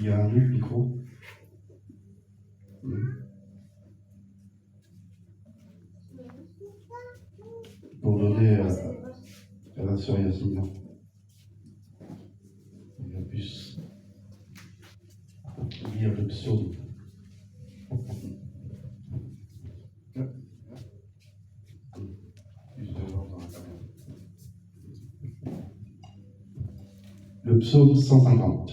Il y a un autre micro. Pour donner à la sœur Yasmina. Il a pu lire le psaume. Le psaume 150.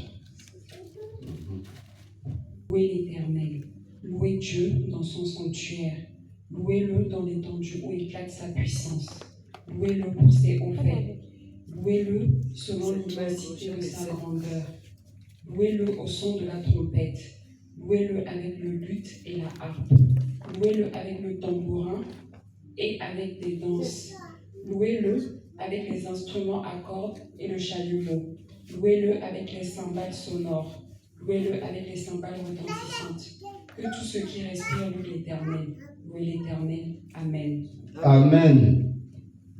Louez l'Éternel, louez Dieu dans son sanctuaire, louez-le dans l'étendue où éclate sa puissance, louez-le pour ses hauts faits, louez-le selon l'immensité de sa grandeur, louez-le au son de la trompette, louez-le avec le luth et la harpe, louez-le avec le tambourin et avec des danses, louez-le avec les instruments à cordes et le chalumeau, louez-le avec les cymbales sonores, louez-le avec les cymbales retentissantes. Que tout ce qui respire loue l'Éternel. Louez l'Éternel. Amen. Amen.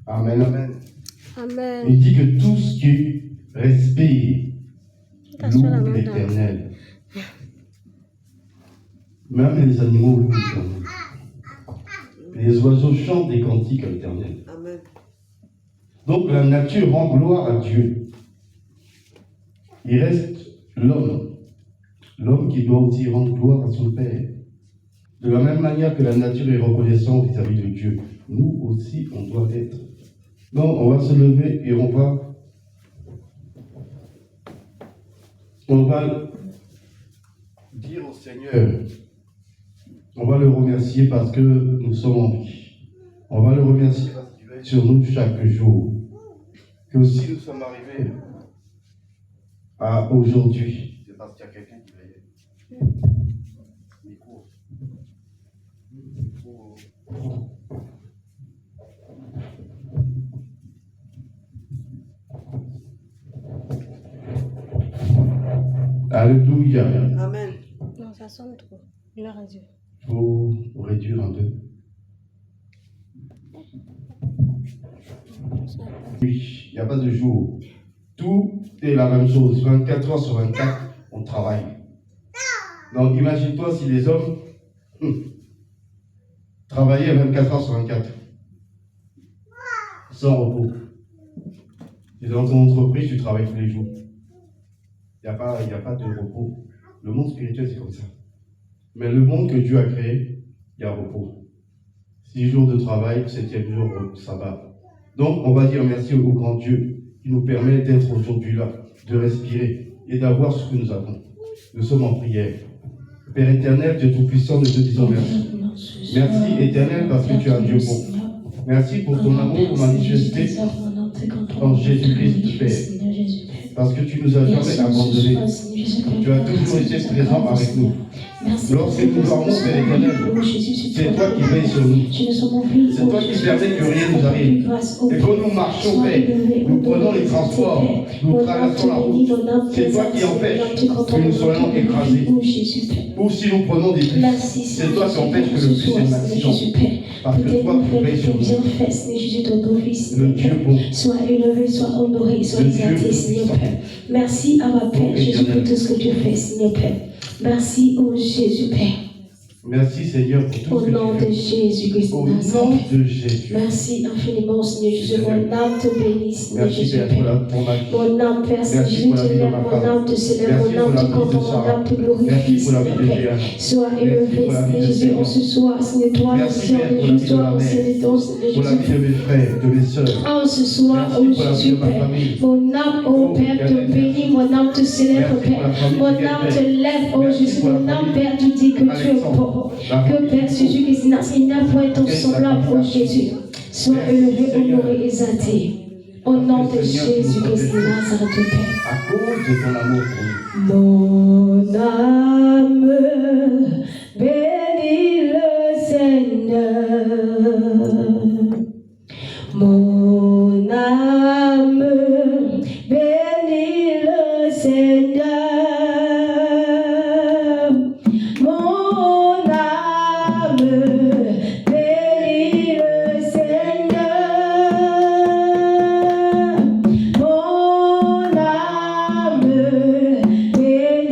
Amen. Amen. Amen. Il dit que tout ce qui respire loue l'Éternel. Même les animaux louent l'Éternel. Les oiseaux chantent des cantiques à l'Éternel. Amen. Donc la nature rend gloire à Dieu. Il reste l'homme. L'homme qui doit aussi rendre gloire à son Père. De la même manière que la nature est reconnaissante vis-à-vis de Dieu, nous aussi, on doit être. Donc, on va se lever et on va dire au Seigneur, on va le remercier parce que nous sommes en vie. On va le remercier parce qu'il veille sur nous chaque jour. Que aussi nous sommes arrivés à aujourd'hui. C'est parce qu'il y a quelqu'un qui veille. Alléluia. Amen. Non, ça sonne trop. Gloire à Dieu. Il faut réduire un peu. Oui, il n'y a pas de jour. Tout est la même chose. 24 heures sur 24, on travaille. Donc imagine-toi si les hommes travaillaient 24 heures sur 24. Sans repos. Tu es dans ton entreprise, tu travailles tous les jours. Il n'y a pas de repos. Le monde spirituel, c'est comme ça. Mais le monde que Dieu a créé, il y a repos. 6 jours de travail, 7e jour, sabbat. Donc, on va dire merci au grand Dieu qui nous permet d'être aujourd'hui là, de respirer et d'avoir ce que nous avons. Nous sommes en prière. Père éternel, Dieu Tout-Puissant, nous te disons merci. Merci éternel parce que tu es un Dieu bon. Merci pour ton amour manifesté en Jésus-Christ, Père. Parce que tu nous as jamais abandonnés. Tu as toujours été présent avec nous. Lorsque nous dormons, Père éternel, c'est toi qui veilles sur nous. C'est toi qui permets que rien nous arrive. Et quand nous marchons, Père, nous prenons les transports, nous traversons la route. C'est toi qui empêches que nous soyons écrasés. Ou si nous prenons des bus, c'est toi qui empêches que le bus ait un accident. Parce que toi, tu veilles sur nous. Le Dieu bon. Sois élevé, sois honoré, sois exalté, Seigneur Père. Merci à ma Père Jésus pour tout ce que tu fais, Seigneur Père. Merci, ô Jésus Père. Merci Seigneur pour tout Au ce que nom tu de fais. Jésus-Christ Au de nom Nazareth. de Jésus. Merci infiniment, Seigneur Jésus. Mon âme te bénit, Seigneur Merci Jésus Père pour Père. ma vie. Mon âme, Père, Merci Jésus pour la te vie de lève, ma mon femme. âme te célèbre, Merci mon pour âme la te vie de contente, mon Sarah. âme te Merci glorifie, pour la Seigneur vie de Père. Jéhan. Sois Merci élevé, pour la vie Seigneur de Jésus, Seigneur. en ce soir, Seigneur, toi, le Merci Seigneur Père des pour la vie justes, de toi, ma le Seigneur mère. des dons, Seigneur Pour la Jésus. vie de mes frères, de mes sœurs. En ce soir, Merci ô pour la vie Jésus de ma Père, famille. mon âme, ô Oh, Père, te Père, bénit, mon âme te célèbre, Merci pour la Père. famille Mon du âme Père. te lève, ô Merci Jésus, pour la mon âme, famille Père, tu dis que tu es Alexandre. bon. Que Père Jésus, que il n'a point ton semblable, ô Jésus. Sois élevé, honoré, exalté. Au nom de Jésus-Christ de Nazareth, Père. À cause de ton amour pour nous. Mon âme bénit le Seigneur. Mon âme bénit le Seigneur. Mon âme bénit le Seigneur. Mon âme bénit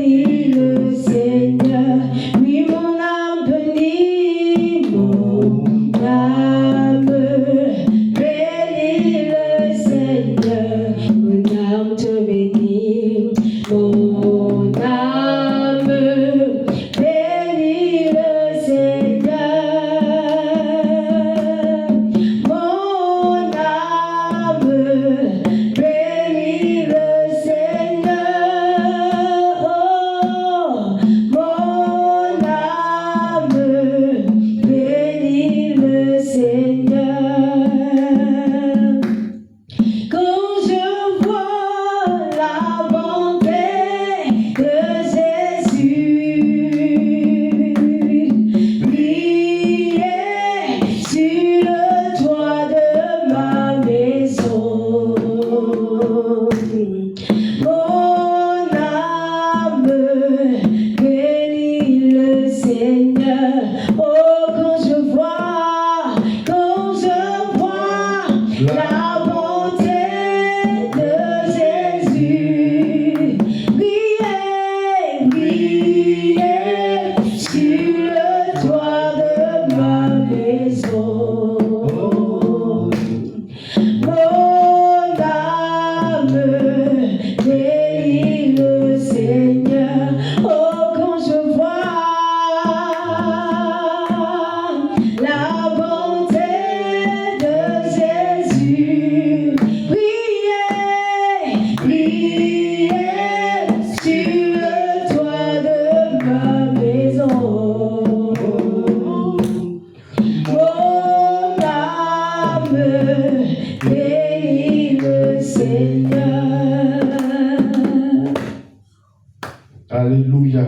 Alléluia.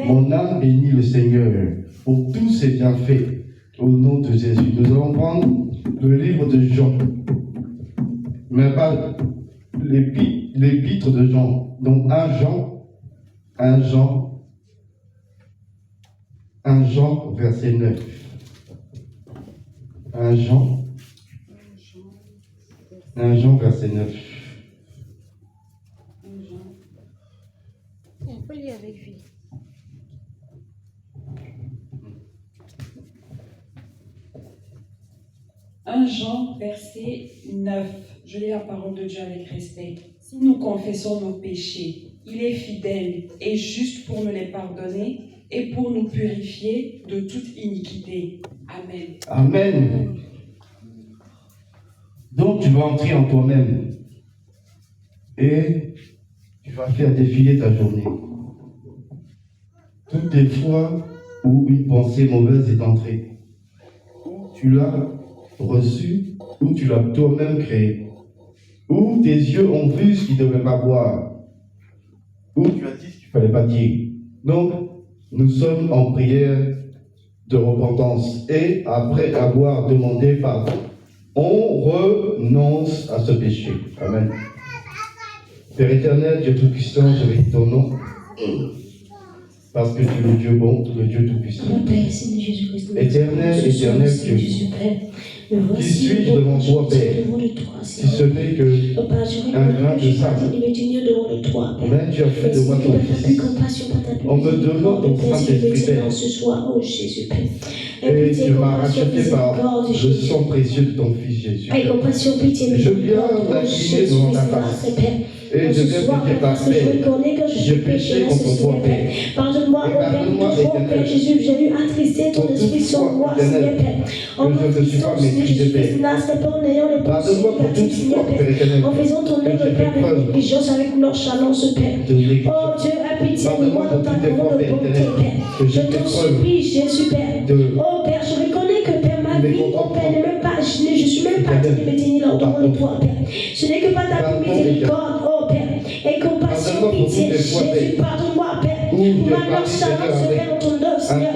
Mon âme bénit le Seigneur pour tous ses bienfaits. Au nom de Jésus. Nous allons prendre le livre de Jean. Mais pas l'épître de Jean. Donc 1 Jean, verset 9. 1 Jean, verset 9. On peut lire avec vie. Jean, verset 9. Je lis la parole de Dieu avec respect. Si nous confessons nos péchés, il est fidèle et juste pour nous les pardonner et pour nous purifier de toute iniquité. Amen. Amen. Donc tu vas entrer en toi-même et tu vas faire défiler ta journée. Toutes les fois où une pensée mauvaise est entrée, où tu l'as reçue, où tu l'as toi-même créée, où tes yeux ont vu ce qu'ils ne devaient pas voir, où tu as dit ce qu'il ne fallait pas dire. Donc, nous sommes en prière de repentance et après avoir demandé pardon, on renonce à ce péché. Amen. Père éternel, Dieu Tout-Puissant, je bénis ton nom parce que tu es le Dieu bon, le Dieu Tout-Puissant. Éternel Dieu, qui suis-je devant toi, Père, si ce n'est que un grain de sable. Mais tu as fait de moi ton fils. On me demande ton Saint-Esprit, Père. Et tu m'as racheté par le sang précieux de ton Fils Jésus. Je viens t'incliner devant ta face. Et je viens te dire, Père, j'ai péché contre toi, Père. Pardonne-moi, oh Père, oh Père Jésus, j'ai eu attristé ton esprit sur moi, Seigneur Père. En je ne suis pas maîtrisé, Père. Pardonne-moi pour toute fois, Père éternel, en faisant ton œuvre, Père, avec négligence, avec nonchalance, Père. Oh Dieu, aie pitié de moi dans ta grande bonté, Père. Je t'en supplie, Jésus, Père. Oh Père, je reconnais que Père, ma vie, oh Père, n'est même pas, je suis même pas digne de me tenir devant de toi, Père. Ce n'est que par ta miséricorde, oh Père, et compassion, pitié, Jésus, pardonne-moi, Père. Pour ma nonchalance, Père, dans ton œuvre, Seigneur.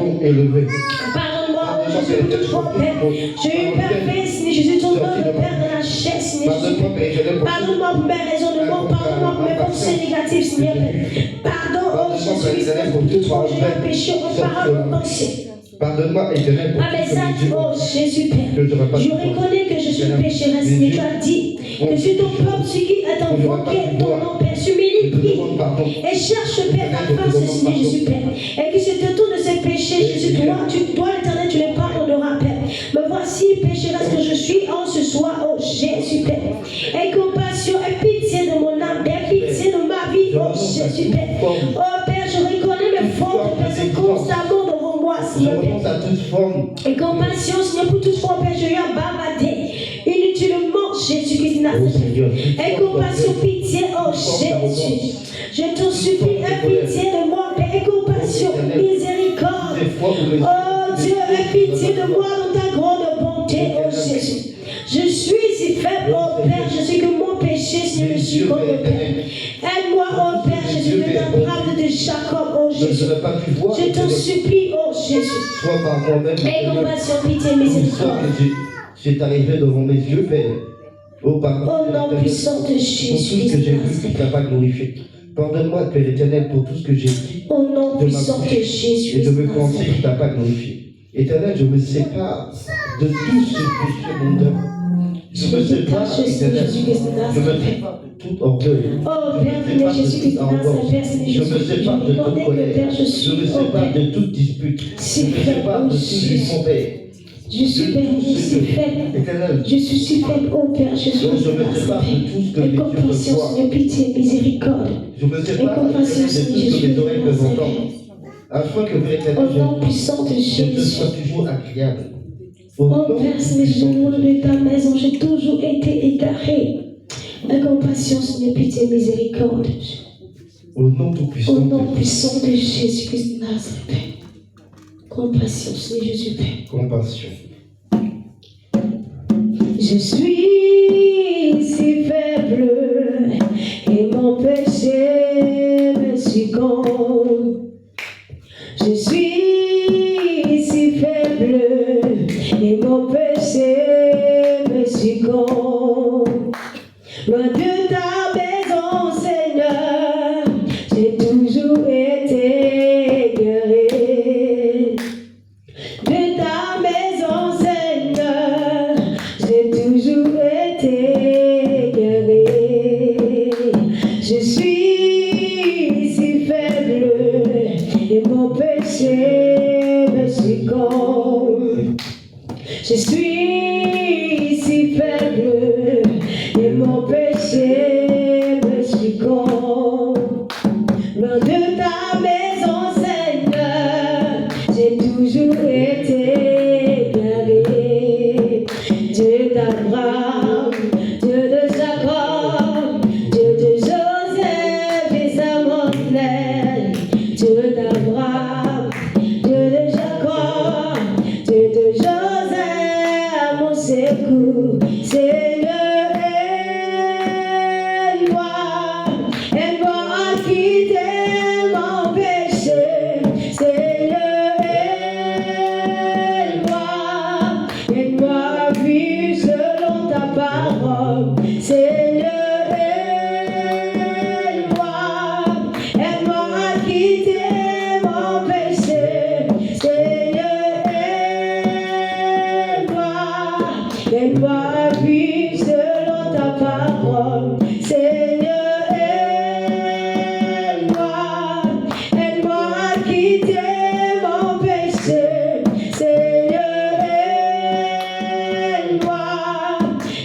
Pardonne-moi, oh Jésus, pour toute fois, Père. J'ai eu parfait, Seigneur Jésus, ton œuvre, Père, dans la chair, Seigneur Jésus. Pardonne-moi pour mes raisonnements, pardonne-moi pour mes pensées négatives, Seigneur Père. Pardon, oh Jésus, pour toute fois, j'ai un péché en parole, en pensée. Pardonne-moi, éternel, pour tout ce que oh Jésus, Père. Je reconnais que je suis pécheresse, mais tu as dit que si ton peuple, ce qui est invoqué, ton nom, Père, s'humilie, prie, et cherche, Père, ta face, Seigneur Jésus, Père, et qui se détourne de ses péchés, Jésus, toi, l'éternel, tu les pardonneras, Père. Me voici, pécheresse que je suis en ce soir, oh Jésus, Père. Aie compassion, aie pitié de mon âme, aie pitié de ma vie, oh Jésus, Père. Oh Père, je reconnais mes fautes, Père, c'est constamment devant moi, Seigneur, Père. Et compassion, Seigneur, pour toute fois, Père, je lui ai bavardé inutilement, Jésus-Christ Nazareth. Et compassion, pitié, oh Jésus. Je te supplie, aie pitié de moi, Père. Et compassion, miséricorde. Oh Dieu, aie pitié de moi dans ta grande bonté, oh Jésus. Je suis si faible, oh Père, je sais que mon péché, Seigneur, je suis comme le Père. Aide-moi, oh Père, Jésus, de ta brave de Jacob, oh Jésus. Je t'en supplie, oh Jésus. Aie compassion, pitié, miséricorde. C'est arrivé devant mes yeux, Père. Oh, pardon. Au nom puissant de Jésus. Pour tout ce que j'ai vu, qui t'a pas glorifié. Pardonne-moi, Père éternel, pour tout ce que j'ai dit. Au nom puissant de Jésus. Et de mes pensées qui t'a pas glorifié. Éternel, je me sépare de tout ce péché mondain. Je me sépare, éternel. Je me sépare de tout orgueil. Oh Père, Jésus-Christ, je me sépare de toute colère. Je me sépare de toute dispute. Je me sépare de tout jugement, Père. Je suis Père, je suis faible. Je suis si faible, oh Père, je suis et compassion, Seigneur, pitié, miséricorde. Je me sépare de tout ce que mes oreilles peuvent entendre. Afin que au nom puissant de Jésus, je te sois toujours agréable. Oh Père, Seigneur, je de ta maison, j'ai toujours été égaré. La compassion, Seigneur, pitié, miséricorde. Au nom tout puissant. Au nom puissant de Jésus-Christ Nazareth. Compassion, Seigneur Jésus, Père. Compassion. Je suis si faible et mon péché me succombe. Je suis si faible et mon péché me succombe. Loin de ta maison, Seigneur, j'ai toujours été guéri. De ta maison, Seigneur, j'ai toujours été guéri. Je suis si faible et mon péché me succombe. Je suis si faible et mon péché me succombe. Loin de ta maison, Seigneur, j'ai toujours été guéri. Dieu d'Abraham, Dieu de Jacob, Dieu de Joseph et Samuel. Dieu d'Abraham, Dieu de Jacob, Dieu de Joseph, mon secours. Seigneur, aide-moi à quitter mon péché. Seigneur, aide-moi à vivre selon ta parole. Seigneur, aide-moi à quitter mon péché. Seigneur, aide-moi à vivre selon ta parole. Seigneur, aide-moi à quitter mon péché. Seigneur,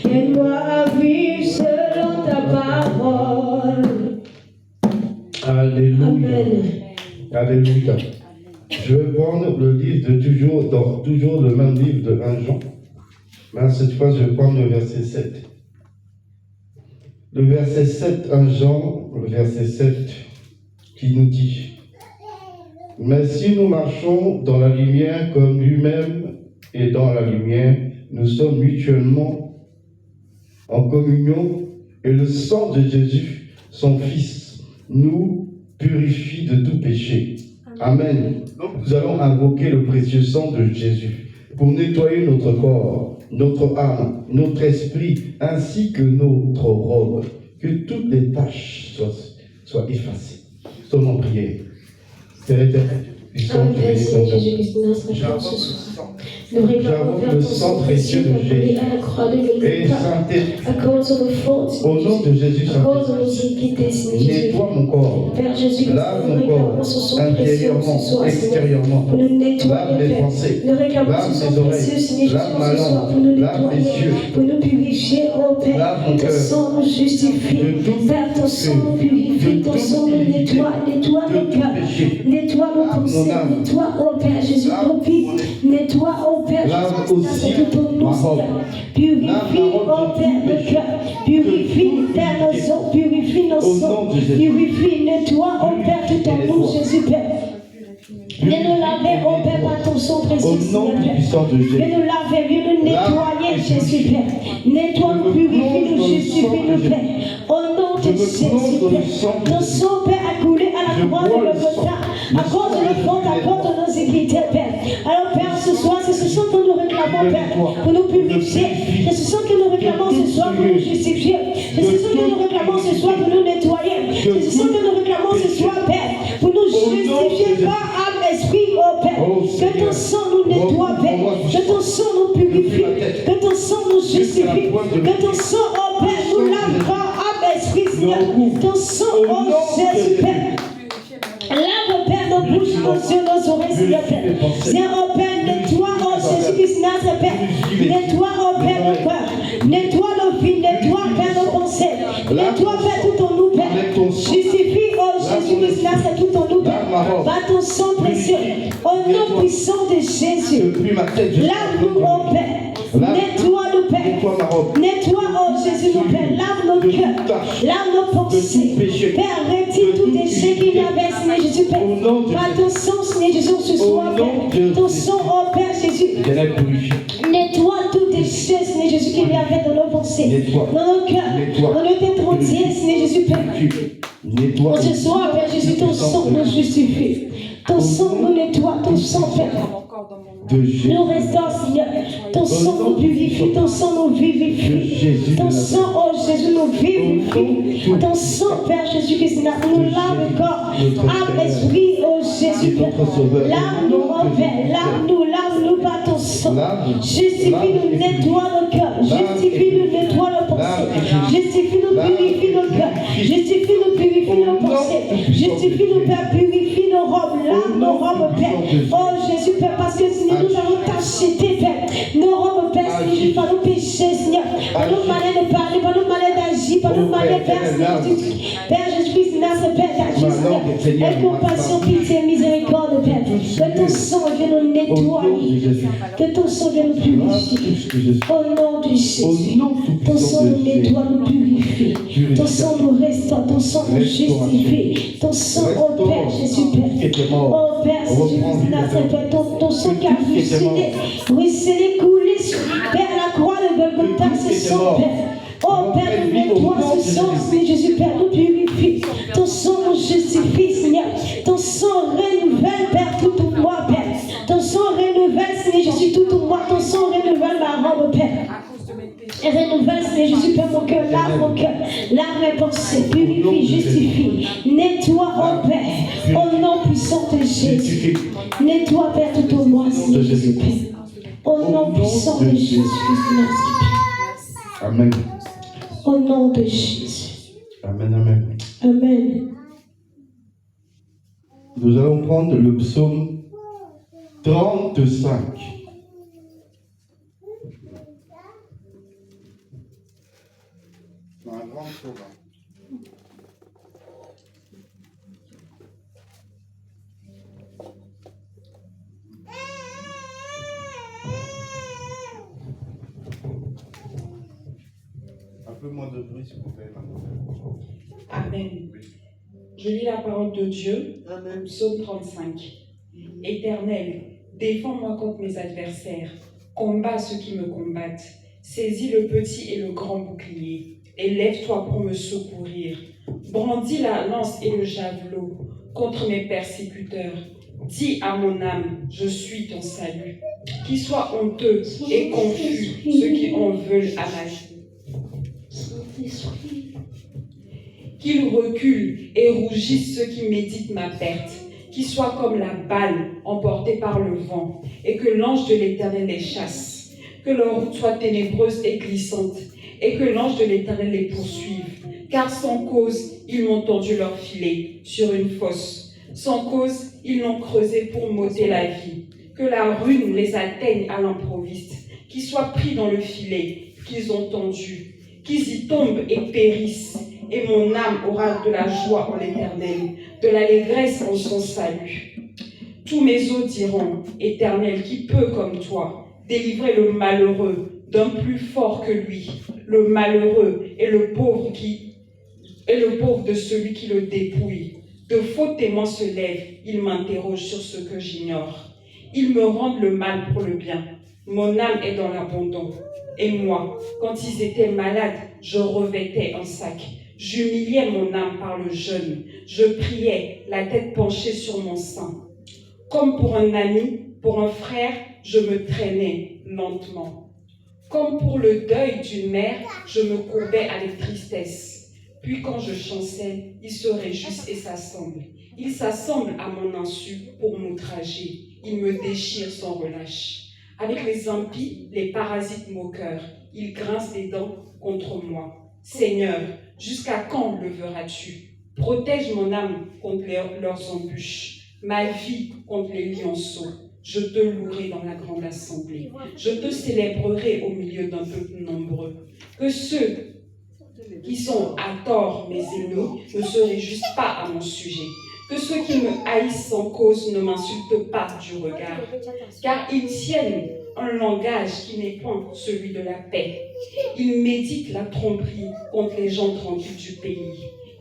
aide-moi à vivre selon ta parole. Alléluia. Amen. Alléluia. Je vais prendre le livre de toujours le même livre de 1 Jean. Mais cette fois, je vais prendre le verset 7. Le verset 7, 1 Jean, le verset 7, qui nous dit: mais si nous marchons dans la lumière comme lui-même est dans la lumière, nous sommes mutuellement en communion, et le sang de Jésus, son Fils, nous purifie de tout péché. Amen. Donc nous allons invoquer le précieux sang de Jésus pour nettoyer notre corps, notre âme, notre esprit, ainsi que notre robe. Que toutes les taches soient effacées. Sommes en prière. Père éternel, Père Seigneur Jésus-Christ, notre Père, ce soir, nous réclamons Père ton sang précieux à la croix de et l'Église, Saint-Esprit, à cause de nos fautes, au nom de Jésus, à cause de nos Saint-Esprit, iniquités, Seigneur Jésus. nettoie mon corps, Père Jésus, lave nous mon réclamons corps, ce sang précieux intérieurement, ce soir, Seigneur, extérieurement, pour nous nettoyer, lave mes Père. pensées, Nous réclamons lave ce sang mes précieux, oreilles, Seigneur lave Jésus, ma ce soir, langue, pour nous lave mes nettoyer, yeux, pour nous purifier, oh Père. lave mon Ton cœur, sang nous justifie, de tout Père, ton sang nous purifie, ton sang nous nettoie, nettoie de nos tout cœurs, péché. nettoie nos Lave pensées, mon âme. nettoie, oh Père Jésus, Lave nos vies, mon esprit. nettoie, oh Père Lave Jésus, aussi tout en nous, ma robe. Seigneur. Purifie, Lave ma robe oh de Père, tout nos péché. cœurs, purifie, Père, nos os, purifie nos Au sangs, nom de Jésus. purifie, nettoie, oh Père, tout en nous, Nettoie. Jésus, Père. Viens nous laver, oh Père, par ton sang précieux, Au nom Seigneur, Père. puissant de Jésus. Viens nous laver, viens nous nettoyer, Lave. Jésus, Père. Nettoie-nous, purifie, nous justifie, nous, Père. Au nom de Je me Jésus, plonge dans le Père. sang de Nos Jésus. sang, Père, a coulé à la Je croix de bois le Golgotha, sang. à cause de nos fautes, à cause de nos iniquités, Père. Alors, Père, ce soir, c'est ce sang que nous réclamons, Père, pour nous purifier. C'est ce sang que nous réclamons ce soir pour nous justifier. C'est ce sang que nous réclamons ce soir pour nous nettoyer. C'est ce sang que nous réclamons ce soir, Père, pour nous justifier par âme, esprit, oh Père. Que ton sang nous nettoie, Père. Que ton sang nous purifie. Que ton sang nous justifie. Que ton sang, oh Père, nous lave par âme, esprit, Seigneur. Ton sang, oh Jésus, Père. Lave, Père, nos bouches, nos yeux, nos oreilles, Seigneur, Père. Viens, oh Père, nettoie, oh Jésus-Christ, notre Père. Nettoie, oh Père, nos cœurs. Nettoie nos vies, nettoie, Père, nos pensées. Nettoie, Père, tout en nous, Père. Justifie, oh Jésus-Christ, notre tout en nous, Père. Par ton sang précieux, au nom puissant de Jésus. Depuis ma tête, je Lave-nous, oh Père. Nettoie-nous, Père. nettoie ma robe. Nettoie, oh Jésus, mon Père. Lave nos cœurs. Lave nos pensées. Père, retire tout déchet qui n'avait, Seigneur Jésus, Père. Par ton sang, Seigneur Jésus, ce soir, Père. Ton sang, oh Père Jésus. Viens purifier. Nettoie tout déchet, Seigneur Jésus, qu'il y avait dans nos pensées, Nettoie. dans nos cœurs, Nettoie. dans nos têtes entières, Seigneur Jésus, Père. Nettoie. En ce soir, Père Jésus, ton sang nous justifie. Ton sang nous nettoie, ton sang, Père, de Jésus. nous restaure, Seigneur. Ton sang nous purifie, ton sang nous vivifie. Ton sang, oh Jésus, nous vivifie. Ton sang, Père Jésus-Christ, nous lave le corps, âme, esprit, oh Jésus, Père. Lave-nous, oh Père, lave-nous par ton sang. Justifie-nous, nettoie nos cœurs. Justifie-nous, nettoie nos pensées. Justifie-nous, purifie nos cœurs. Justifie-nous, purifie nos pensées. Justifie-nous, Père, purifie nos robes. Lave nos robes, Père. Oh Jésus, Père, parce que Seigneur, nous avons t'acheté, Père. Nos robes, Père, signifient par nos péchés, Seigneur. Par nos manières de parler, par nos manières d'agir, par nos manières, Père, Père Jésus-Christ, Seigneur, Père, d'agir, Seigneur. Aie compassion, pitié, miséricorde, Père. Que ton sang vienne nous nettoyer. Que ton sang vienne nous purifier. Au nom de Jésus. Ton sang nous nettoie, nous purifie. Ton sang nous restaure, ton sang nous justifie. Ton sang, oh Père Jésus, Père. Oh Père Jésus-Christ, ton sang qui a ruisselé, coulé, Père, la croix de Golgotha, ce sang, Père. Oh Père, nous nettoie ce sang, Seigneur Jésus, Père, nous purifie. Ton sang nous justifie, Seigneur. Ton sang renouvelle, Père, tout en moi, Père. Ton sang renouvelle, Seigneur Jésus, tout en moi. Ton sang renouvelle ma robe, Père. Et renouvelle, Seigneur Jésus, Père, mon cœur, lave mon cœur, lave mes pensées, purifie, justifie, nettoie, oh Père, au nom puissant de Jésus. Nettoie, Père, tout en moi, Seigneur Jésus, Père. Au nom puissant de Jésus, merci. Amen. Au nom de Jésus. Amen, amen. Amen. Nous allons prendre le psaume 35. C'est un grand psaume. Un peu moins de bruit, s'il vous plaît. Amen. Je lis la parole de Dieu, psaume 35. Éternel, défends-moi contre mes adversaires, combats ceux qui me combattent, saisis le petit et le grand bouclier, et lève-toi pour me secourir. Brandis la lance et le javelot contre mes persécuteurs. Dis à mon âme, je suis ton salut. Qu'ils soient honteux et confus ceux qui en veulent à ma vie. Qu'ils reculent et rougissent ceux qui méditent ma perte, qu'ils soient comme la balle emportée par le vent, et que l'ange de l'Éternel les chasse, que leur route soit ténébreuse et glissante, et que l'ange de l'Éternel les poursuive, car sans cause ils m'ont tendu leur filet sur une fosse, sans cause ils l'ont creusé pour m'ôter la vie, que la ruine les atteigne à l'improviste, qu'ils soient pris dans le filet qu'ils ont tendu, qu'ils y tombent et périssent. Et mon âme aura de la joie en l'Éternel, de l'allégresse en son salut. Tous mes os diront, Éternel, qui peut comme toi délivrer le malheureux d'un plus fort que lui, le malheureux et le pauvre de celui qui le dépouille. De faux témoins se lèvent, ils m'interrogent sur ce que j'ignore. Ils me rendent le mal pour le bien. Mon âme est dans l'abandon. Et moi, quand ils étaient malades, je revêtais un sac. J'humiliais mon âme par le jeûne. Je priais, la tête penchée sur mon sein. Comme pour un ami, pour un frère, je me traînais lentement. Comme pour le deuil d'une mère, je me courbais avec tristesse. Puis quand je chancelle, ils se réjouissent et s'assemblent. Ils s'assemblent à mon insu pour m'outrager. Ils me déchirent sans relâche. Avec les impies, les parasites moqueurs, ils grincent des dents contre moi. Seigneur, jusqu'à quand le verras-tu? Protège mon âme contre leurs embûches, ma vie contre les lionceaux. Je te louerai dans la grande assemblée. Je te célébrerai au milieu d'un peuple nombreux. Que ceux qui sont à tort mes ennemis ne se réjouissent pas à mon sujet. Que ceux qui me haïssent sans cause ne m'insultent pas du regard. Car ils tiennent un langage qui n'est point celui de la paix. Ils méditent la tromperie contre les gens tranquilles du pays.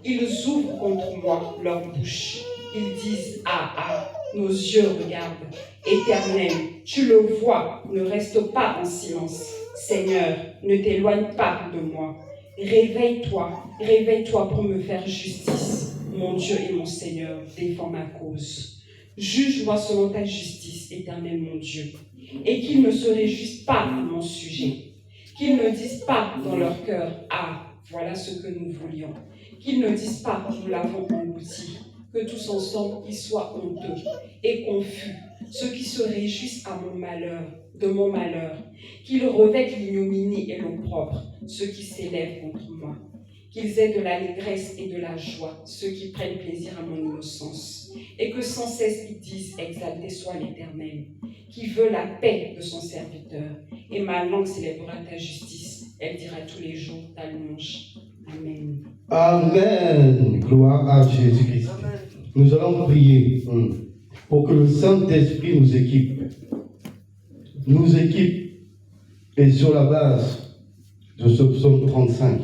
Ils ouvrent contre moi leur bouche. Ils disent « Ah, ah !» Nos yeux regardent. Éternel, tu le vois, ne reste pas en silence. Seigneur, ne t'éloigne pas de moi. Réveille-toi pour me faire justice. Mon Dieu et mon Seigneur, défends ma cause. Juge-moi selon ta justice, Éternel mon Dieu, et qu'ils ne se réjouissent pas à mon sujet, qu'ils ne disent pas dans leur cœur, ah, voilà ce que nous voulions, qu'ils ne disent pas, nous l'avons englouti, que tous ensemble ils soient honteux et confus, ceux qui se réjouissent à mon malheur, de mon malheur, qu'ils revêtent l'ignominie et l'opprobre, ceux qui s'élèvent contre moi, qu'ils aient de l'allégresse et de la joie, ceux qui prennent plaisir à mon innocence, et que sans cesse ils disent, exalté soit l'Éternel, qui veut la paix de son serviteur, et ma langue célébrera ta justice, elle dira tous les jours ta louange. Amen. Amen. Gloire à Jésus-Christ. Nous allons prier pour que le Saint-Esprit nous équipe. Nous équipe. Et sur la base de ce psaume 35,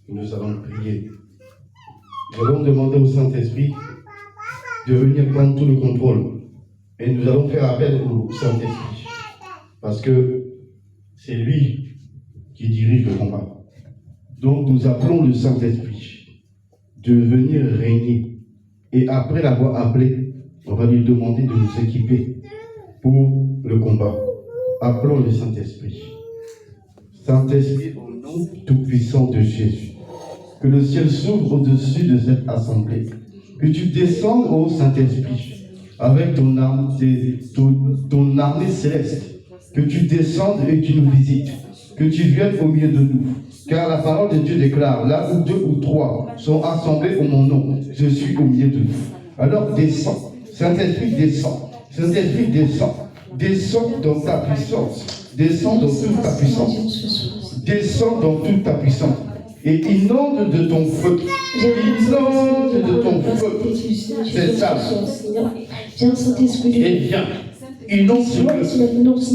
nous allons prier. Nous allons demander au Saint-Esprit de venir prendre tout le contrôle. Et nous allons faire appel au Saint-Esprit. Parce que c'est lui qui dirige le combat. Donc nous appelons le Saint-Esprit de venir régner. Et après l'avoir appelé, on va lui demander de nous équiper pour le combat. Appelons le Saint-Esprit. Saint-Esprit, au nom tout-puissant de Jésus, que le ciel s'ouvre au-dessus de cette assemblée. Que tu descendes au Saint-Esprit avec ton armée céleste. Que tu descendes et que tu nous visites. Que tu viennes au milieu de nous. Car la parole de Dieu déclare, là où 2 ou 3 sont assemblés au mon nom, je suis au milieu de nous. Alors descends. Saint-Esprit, descends. Saint-Esprit, descends. Descends dans ta puissance. Descends dans toute ta puissance. Descends dans toute ta puissance. Et inonde de ton feu. Inonde de ton feu. C'est ça. Et viens. Inonde ce feu. Inonde ce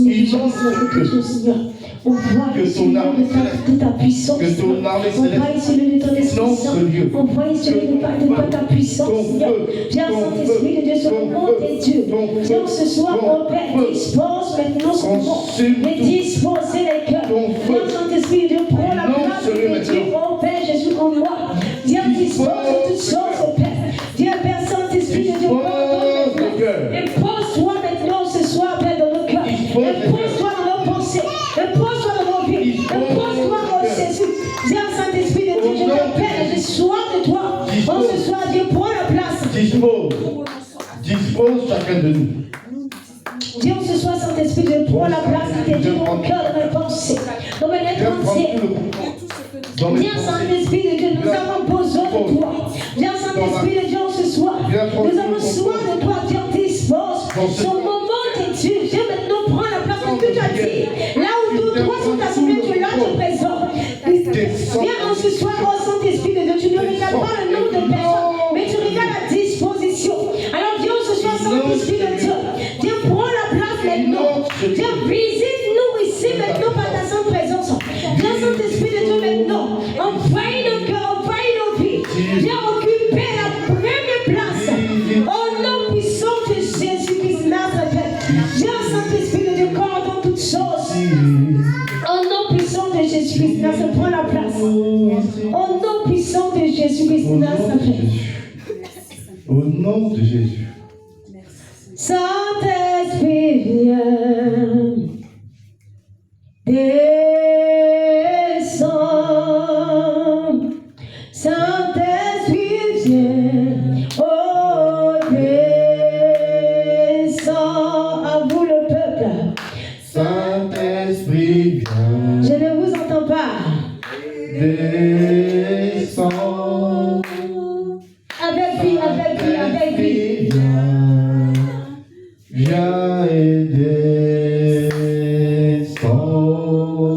feu. On voit que ton armée de ta puissance. Que ton armée On voit celui de ton esprit saint. On voit celui de ta puissance. Viens, Saint-Esprit de Dieu, sur le monde des dieux. Viens ce soir, mon Père, dispose maintenant ce monde. Mais disposez les cœurs. Viens, Saint-Esprit de Dieu, prends la place de Dieu, mon Père Jésus en moi. Viens, dispose de toutes choses, Père. Viens, Père Saint-Esprit de Dieu, prends ton cœur. Et pose-toi maintenant ce soir, Père, dans nos cœurs. Et pose-toi dans nos pensées. Pose-toi dans nos vies. Pose-toi dans Jésus. Viens, Saint-Esprit de Dieu, je t'appelle et je sois de toi. En ce soir, Dieu, prends la place. Dispose chacun de nous. Dieu, ce soir, Saint-Esprit, Dieu, prends la place de Dieu dans mon cœur, dans mes pensées, dans mes lettres entières. Viens, Saint-Esprit de Dieu, nous avons besoin de toi. Viens, Saint-Esprit de Dieu, ce soir, nous avons soin de toi. Dieu, dispose. Son moment de Dieu, Dieu, maintenant, prends la place que tu as dit. Là où tous trois sont assemblés, tu es là, tu es présent. Viens en ce soir, oh Saint-Esprit de Dieu, tu ne regardes pas le nombre de personnes, mais tu regardes la disposition. Alors viens ce soir, Saint-Esprit de Dieu, Dieu prends la place maintenant. Dieu visite-nous ici maintenant par ta sainte présence. Viens Saint-Esprit de Dieu maintenant, envahis nos cœurs, envahis nos vies. Viens occuper la première place. Au nom puissant de Jésus-Christ Nazareth. Viens Saint-Esprit de Dieu, coordonne toutes choses. Au nom puissant de Jésus-Christ Nazareth, prends la place. Au nom puissant de Jésus-Christ Nazareth. Au nom de Jésus. Saint-Esprit, viens. Descends. Saint-Esprit, viens. Oh, descends. À vous le peuple. Saint-Esprit, viens. Je ne vous entends pas. Descends. Avec lui, avec lui, avec lui. Viens et descends.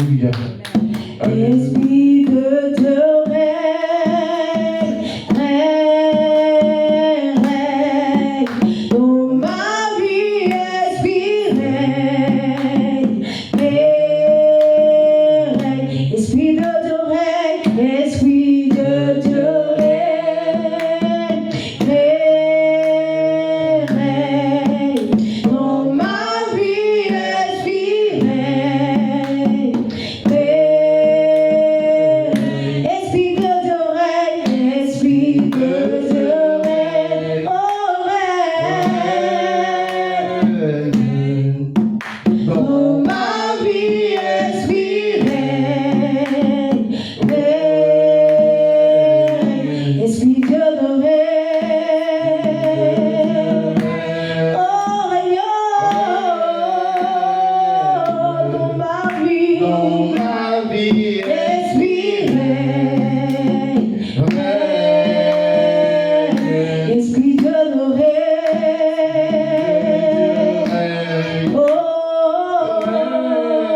Alléluia. Alléluia. Esprit de Dieu règne, règne, règne. Dans ma vie, Esprit règne, règne. Esprit de Dieu règne, Esprit de Dieu règne, règne, règne. Dans ma vie, Esprit règne, règne. Esprit de Dieu règne, Esprit de Dieu règne, oh règne. Dans ma vie, Esprit règne, règne. Esprit de Dieu règne, oh règne. Dans ma vie, Dans ma vie, Esprit règne, règne. Esprit de Dieu règne, oh règne.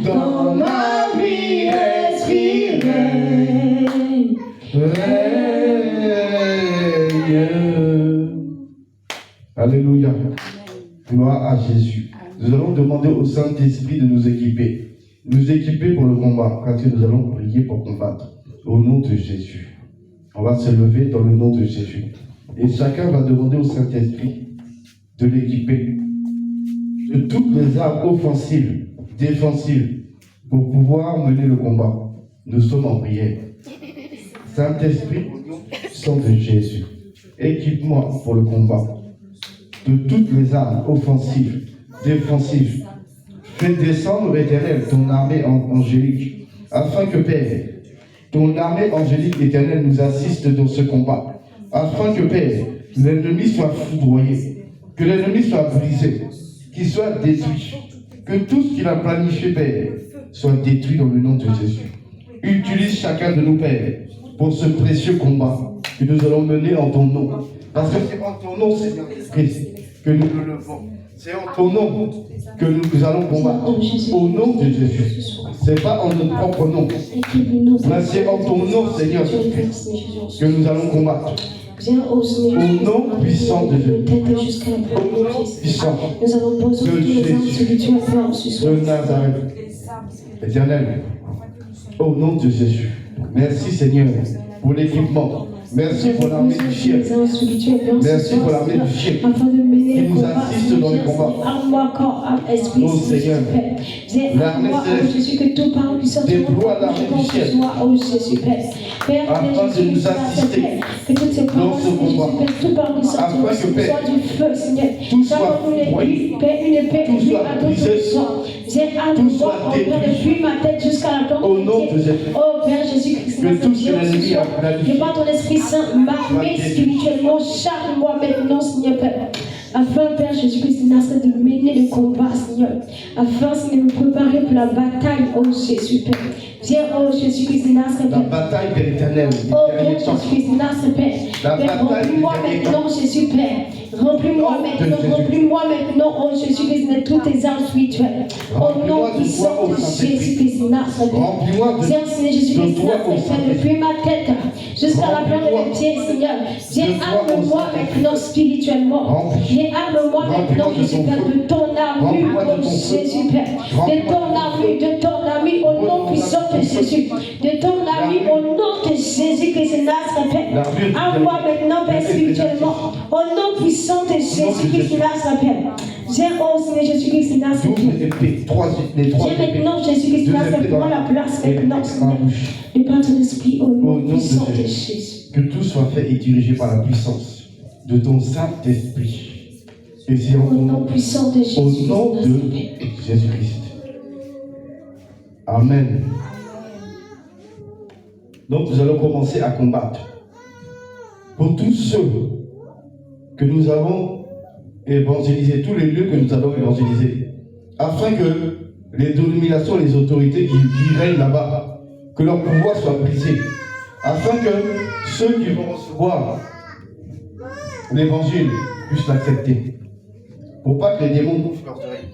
Dans ma vie, Esprit règne, Alléluia. Gloire à Jésus. Nous allons demander au Saint-Esprit de nous équiper. Nous équiper pour le combat, parce que nous allons prier pour combattre. Au nom de Jésus. On va se lever dans le nom de Jésus. Et chacun va demander au Saint-Esprit de l'équiper de toutes les armes offensives, défensives, pour pouvoir mener le combat. Nous sommes en prière. Saint-Esprit, sang de Jésus, équipe-moi pour le combat. De toutes les armes offensives, défensives, fais descendre, Éternel, ton armée angélique, afin que, Père, ton armée angélique, Éternel, nous assiste dans ce combat, afin que, Père, l'ennemi soit foudroyé, que l'ennemi soit brisé, qu'il soit détruit, que tout ce qu'il a planifié, Père, soit détruit dans le nom de Jésus. Utilise chacun de nous, Père, pour ce précieux combat que nous allons mener en ton nom. Parce que c'est en ton nom, Seigneur Christ, que nous le levons. C'est en ton nom que nous allons combattre. Au nom de Jésus. Ce n'est pas en notre propre nom. Mais c'est en ton nom, Seigneur Christ, que nous allons combattre. Viens au Seigneur. Au nom puissant de Jésus. Jusqu'à la Au nom puissant nous allons poser de toutes les armes Jésus spirituelles en ce soir. de Nazareth. Éternel, au nom de Jésus. Merci Seigneur pour l'équipement. Merci pour l'armée du ciel. Merci pour l'armée du ciel afin de mener qui le nous combat. assiste dans les combats. Arme-moi corps, âme, esprit. Oh Seigneur, l'armée céleste, Jésus, que tout par puissance déploie l'armée du ciel oh Jésus, Père. Père, afin de nous assister que toutes ces dans ce combat. tout par puissance Afin que, Père, soit du feu, Seigneur. tout soit foudroyé, Père, une épée, tout soit brisé, viens à tout nous soit détruit. depuis ma tête jusqu'à la plante Au nom de Jésus. Oh Père Jésus-Christ, Que tout ce que l'ennemi a planifié que par ton Esprit Saint, m'armer spirituellement, charge-moi maintenant, Seigneur Père. Afin, Père Jésus-Christ, de mener le combat, Seigneur. Afin, Seigneur, de me préparer pour la bataille, oh Jésus, Père. Viens, oh Jésus-Christ, Nazareth, la Père. bataille de l'éternel. Oh Père Jésus-Christ, Nazareth, Père. La Père, bataille remplis-moi des maintenant, Jésus, Père. Remplis-moi maintenant, oh Jésus-Christ, de toutes tes armes spirituelles. Au nom puissant de Jésus-Christ, Nazareth. Remplis-moi de Viens, Seigneur Jésus-Christ, Nazareth, Père, depuis ma tête jusqu'à la plante de mes pieds, Seigneur. Viens, arme-moi maintenant spirituellement. Viens, arme-moi maintenant, Jésus, Père, de ton armure, oh Jésus, Père. De ton armure, au nom puissant de Jésus. De ton armure, au nom de Jésus-Christ, Nazareth, Père. Arme-moi maintenant, Père, spirituellement. Au nom puissant de Jésus-Christ, Nazareth, Père. Viens, oh Seigneur Jésus-Christ, Nazareth. les trois Viens maintenant, Jésus-Christ, Nazareth, prends la place maintenant, Seigneur. De par ton esprit, au nom puissant de Jésus. Que tout soit fait et dirigé par la puissance de ton Saint-Esprit. Et c'est Au nom puissant de Jésus. au nom de Jésus-Christ. Amen. Donc nous allons commencer à combattre. Pour tous ceux que nous avons évangélisés, tous les lieux que nous avons évangélisés, afin que les dominations, les autorités qui règnent là-bas, que leur pouvoir soit brisé, afin que ceux qui vont recevoir l'évangile puissent l'accepter. Pour pas que les démons bouffent leurs oreilles.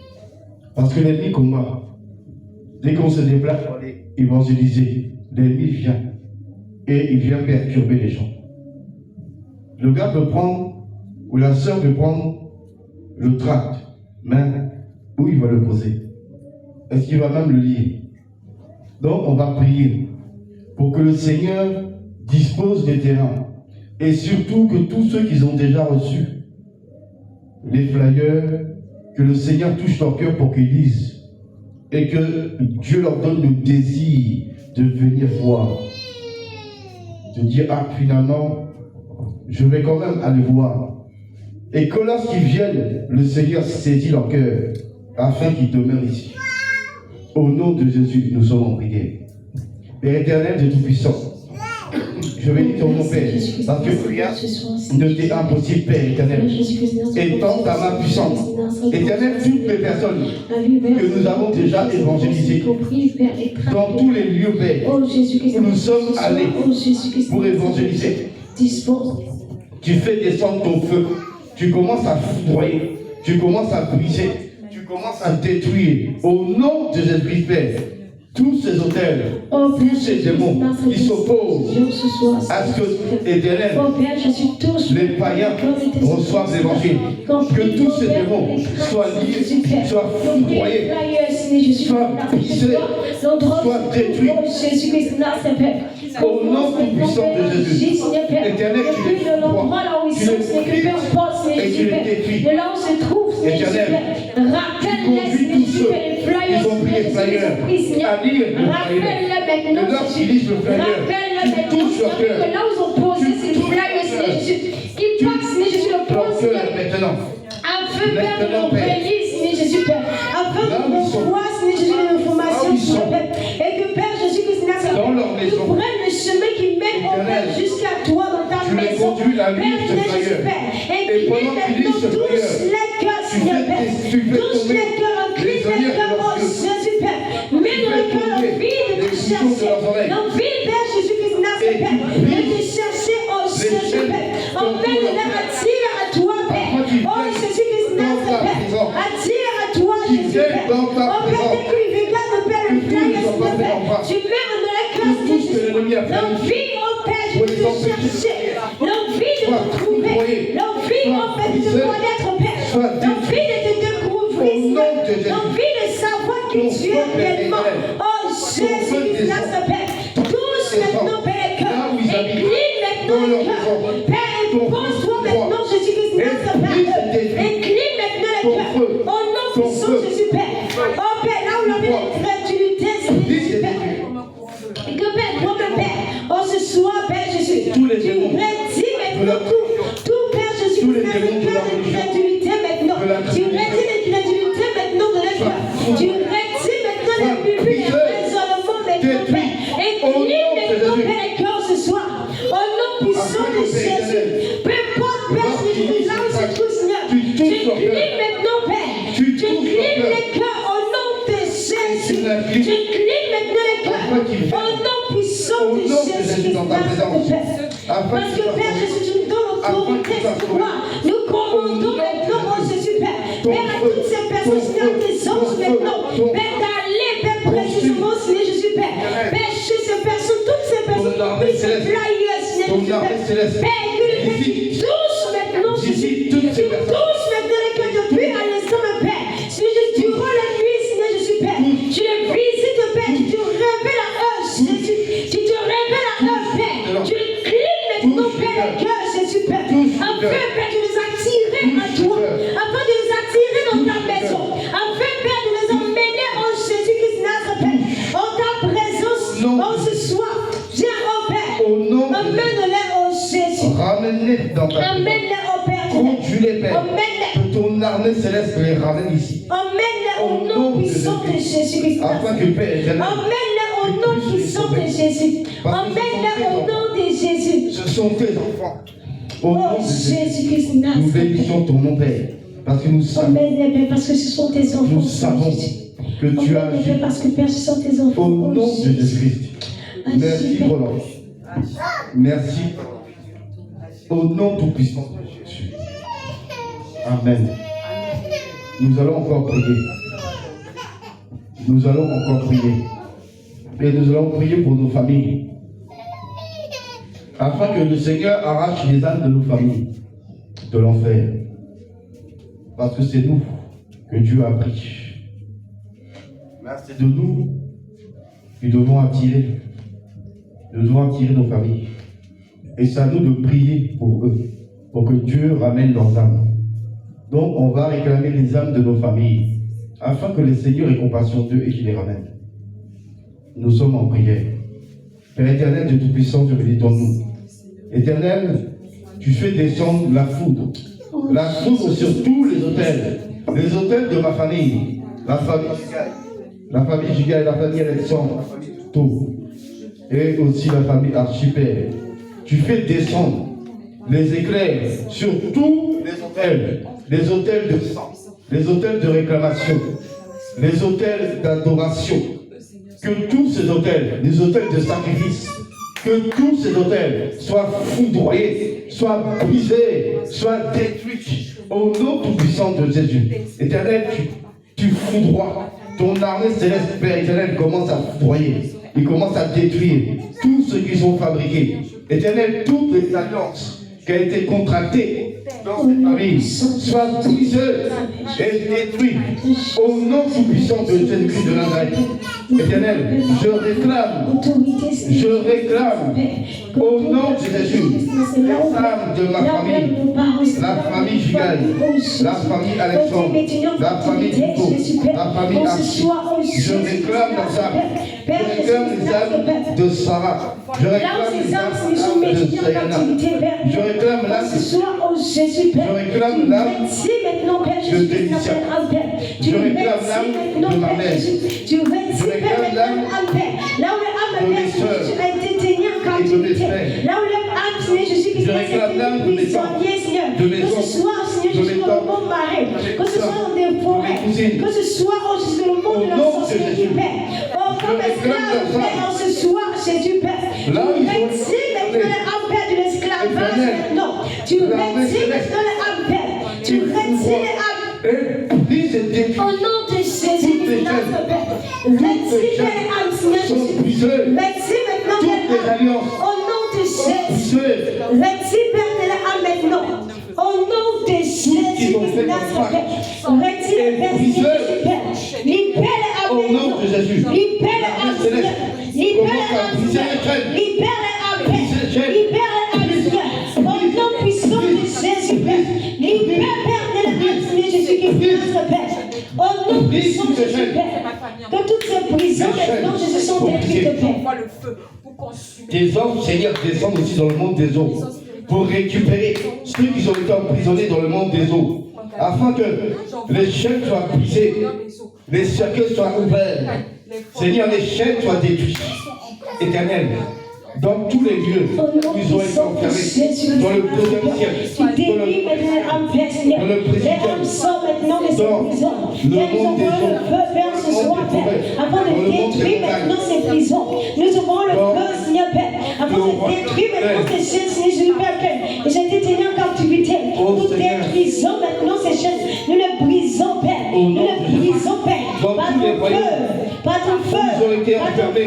Parce que l'ennemi combat. Dès qu'on se déplace pour aller évangéliser, l'ennemi vient. Et il vient perturber les gens. Le gars peut prendre, ou la sœur peut prendre le tract, mais où il va le poser? Est-ce qu'il va même le lire? Donc on va prier pour que le Seigneur dispose des terrains. Et surtout que tous ceux qui ont déjà reçu les flyers, que le Seigneur touche leur cœur pour qu'ils lisent. Et que Dieu leur donne le désir de venir voir. De dire, ah finalement, je vais quand même aller voir. Et que lorsqu'ils viennent, le Seigneur saisit leur cœur afin qu'ils demeurent ici. Au nom de Jésus, nous sommes en prière. Père éternel, Dieu Tout-Puissant, je bénis ton nom, Père, parce que rien ne t'est impossible, Père éternel. Étends ta main puissante. Éternel, toutes les personnes que nous avons déjà évangélisées, dans tous les lieux, Père, où nous sommes allés pour évangéliser, tu fais descendre ton feu, tu commences à foudroyer, tu commences à briser, tu commences à détruire. Au nom de Jésus-Christ, Père, tous ces hôtels, tous ces démons qui s'opposent à ce que, éternel, les païens reçoivent l'évangile. Que tous ces démons soient liés, soient foudroyés, soient brisés, soient détruits. Au nom tout-puissant de Jésus, éternel, tu les foudroies, tu les brises et tu les détruis. Éternel, tu conduis tous ceux qui ont pris les flyers à lire le flyer. Et lorsqu'ils lisent le flyer, tu touches leur cœur. Maintenant. Afin Père, Jésus Père, afin qu'on voit, Seigneur Jésus, l'information, et que Père Jésus-Christ, nous prenne le chemin qui mène au Père jusqu'à toi dans ta maison. Père Jésus Père, incline maintenant tous les cœurs, Seigneur Père, tous les cœurs, incline les cœurs, oh Jésus Père, mets dans le cœur l'envie de te chercher, l'envie, Père Jésus-Christ, de te chercher, oh Jésus Père, emmène-les, attire à toi, Père, oh Jésus-Christ, attire à toi, Jésus Père, oh Père, dès qu'il regarde le Père, le flyer, Père, tu mets dans la classe, l'envie, oh Père, de te chercher, l'envie de te trouver, l'envie, oh Père, de te connaître, Père, l'envie de te découvrir, l'envie de savoir qui tu es réellement, oh Jésus-Christ, Père, tous maintenant, Père, incline maintenant le cœur, Père, impose-toi maintenant, Jésus-Christ, incline maintenant le cœur, au nom puissant de Jésus, Père, oh Père, là où l'on met l'incrédulité, c'est Jésus, Père, et que Père, toi, Père, oh ce soir, Père Jésus, tu redis maintenant tout, Père Jésus, le cœur d'incrédulité maintenant, tu redis l'incrédulité maintenant de notre cœur, tu redis maintenant les murmures, les raisonnements maintenant, Père, incline maintenant, Père, les cœurs ce soir, au nom puissant de Jésus, peu importe, Père Jésus, là où c'est tout, Seigneur, tu inclines maintenant, Père, tu inclines les cœurs au nom de Jésus, tu inclines maintenant les cœurs au nom puissant de Jésus, parce que Père Jésus, tu nous donnes l'autorité, nous commandons maintenant, oh Jésus, Père, Père, à toutes ces personnes, Seigneur, des anges maintenant, Père, d'aller, Père, précisément, Seigneur Jésus, Père, Père, chez ces personnes, toutes ces personnes, qui se flyent, Seigneur Jésus, Père, que tu touches maintenant, Jésus, tu touches maintenant les cœurs depuis à l'instant, Père, Seigneur Jésus, durant la nuit, Seigneur Jésus, Père, tu les visites, Père, tu te révèles à eux, Jésus, tu te révèles à eux, Père, tu les clines maintenant, Père, les cœurs, Jésus, Père, afin, Père, de les attirer à toi, afin de les attirer dans ta maison, afin, Père, de les emmener en Jésus-Christ, Nazareth, en ta présence, en ce soir, viens, oh Père, emmène-les, oh Jésus, ramène-les dans ta maison. Emmène-les, oh Père, conduis-les, Père, emmène-les, que ton armée céleste les ramène ici. emmène-les au nom puissant de Jésus-Christ, Afin que Père éternel, emmène-les au nom puissant de Jésus, emmène-les au nom de Jésus, ce sont tes enfants. Au nom oh de Jésus, Jésus-Christ, nous Nazareth, bénissons ton nom, Père, parce que nous savons, emmène-les, Père, parce que ce sont tes enfants, nous savons que tu as emmène-les, agi Père, parce que Père, ce sont tes enfants, au nom de Jésus-Christ. Merci pour l'ange. Merci. Au nom tout-puissant de Jésus. Amen. Nous allons encore prier. nous allons encore prier. Et nous allons prier pour nos familles. Afin que le Seigneur arrache les âmes de nos familles de l'enfer. Parce que c'est nous que Dieu a pris. Là, c'est de nous que nous devons attirer. Nous devons attirer nos familles. Et c'est à nous de prier pour eux, pour que Dieu ramène leurs âmes. Donc, on va réclamer les âmes de nos familles, afin que le Seigneur ait compassion d'eux et qu'il les ramène. Nous sommes en prière. Père éternel, Dieu Tout-Puissant, Dieu bénis ton nom. Éternel, tu fais descendre la foudre sur tous les autels de ma famille, la famille Gigaï, la famille Alexandre, tout, et aussi la famille Archipel. Tu fais descendre les éclairs sur tous les autels de sang, les autels de réclamation, les autels d'adoration. Que tous ces autels, les autels de sacrifice, que tous ces autels soient foudroyés, soient brisés, soient détruits au nom tout-puissant de Jésus. Éternel, tu foudroies. Ton armée céleste, Père éternel, commence à foudroyer. Il commence à détruire tout ce qu'ils ont fabriqué. Éternel, toutes les alliances qui ont été contractées dans cette famille soient brisées et détruites au nom tout-puissant de Jésus-Christ de Nazareth. Éternel, je réclame au nom de Jésus les âmes de ma famille, la famille Gigaï, la famille Alexandre, la famille Duto, la famille Archie. Je réclame leurs âmes. Je réclame les âmes de Sarah. Je réclame les âmes de Sayana. Je réclame l'âme de Délicia. Je réclame l'âme de ma mère. Je réclame l'âme de mes soeurs et de mes frères. Je réclame l'âme de mes tantes, de mes oncles, de mes tantes, que ce soit dans des forêts, que ce soit au monde de la société, Père. Oh, comme esclave, Père, ce soir, Jésus, Père. Tu retires maintenant les âmes, Père, de l'esclavage maintenant. Tu retires maintenant les âmes, Père. Tu retires les âmes. Au nom de Jésus, retire les âmes, Seigneur Jésus. Retire maintenant les âmes. Au nom de Jésus. Retire, Père, les âmes maintenant. Au nom de Jésus, retire, Père, libère les âmes. Au nom de Jésus. Libère les âmes, Seigneur. Libère les âmes. Libère les âmes. Libère les âmes. Au nom puissant de Jésus, Père. Libère, Père, les âmes, Seigneur Jésus, qui notre Père. Au nom puissant de Jésus, Père. Que toutes ces prisons maintenant, Jésus, sont détruites, Père. Tes anges, Seigneur, descendent aussi dans le monde des eaux pour récupérer ceux qui ont été emprisonnés dans le monde des eaux, afin que les chaînes soient brisées, les cercueils soient ouverts. Seigneur, les chaînes soient détruites. Éternel, dans tous les lieux où ils ont été enfermés, dans le deuxième siècle, dans le président, dans le monde des eaux, afin de détruire maintenant ces prisons. Nous ouvrons le feu, Seigneur Père, afin de détruire maintenant ces chaînes, Seigneur Père. Et j'ai été tenu en captivité. Nous détruisons maintenant ces chaînes. Nous les brisons, Père. Nous les brisons, Père. Par ton feu, par ton feu,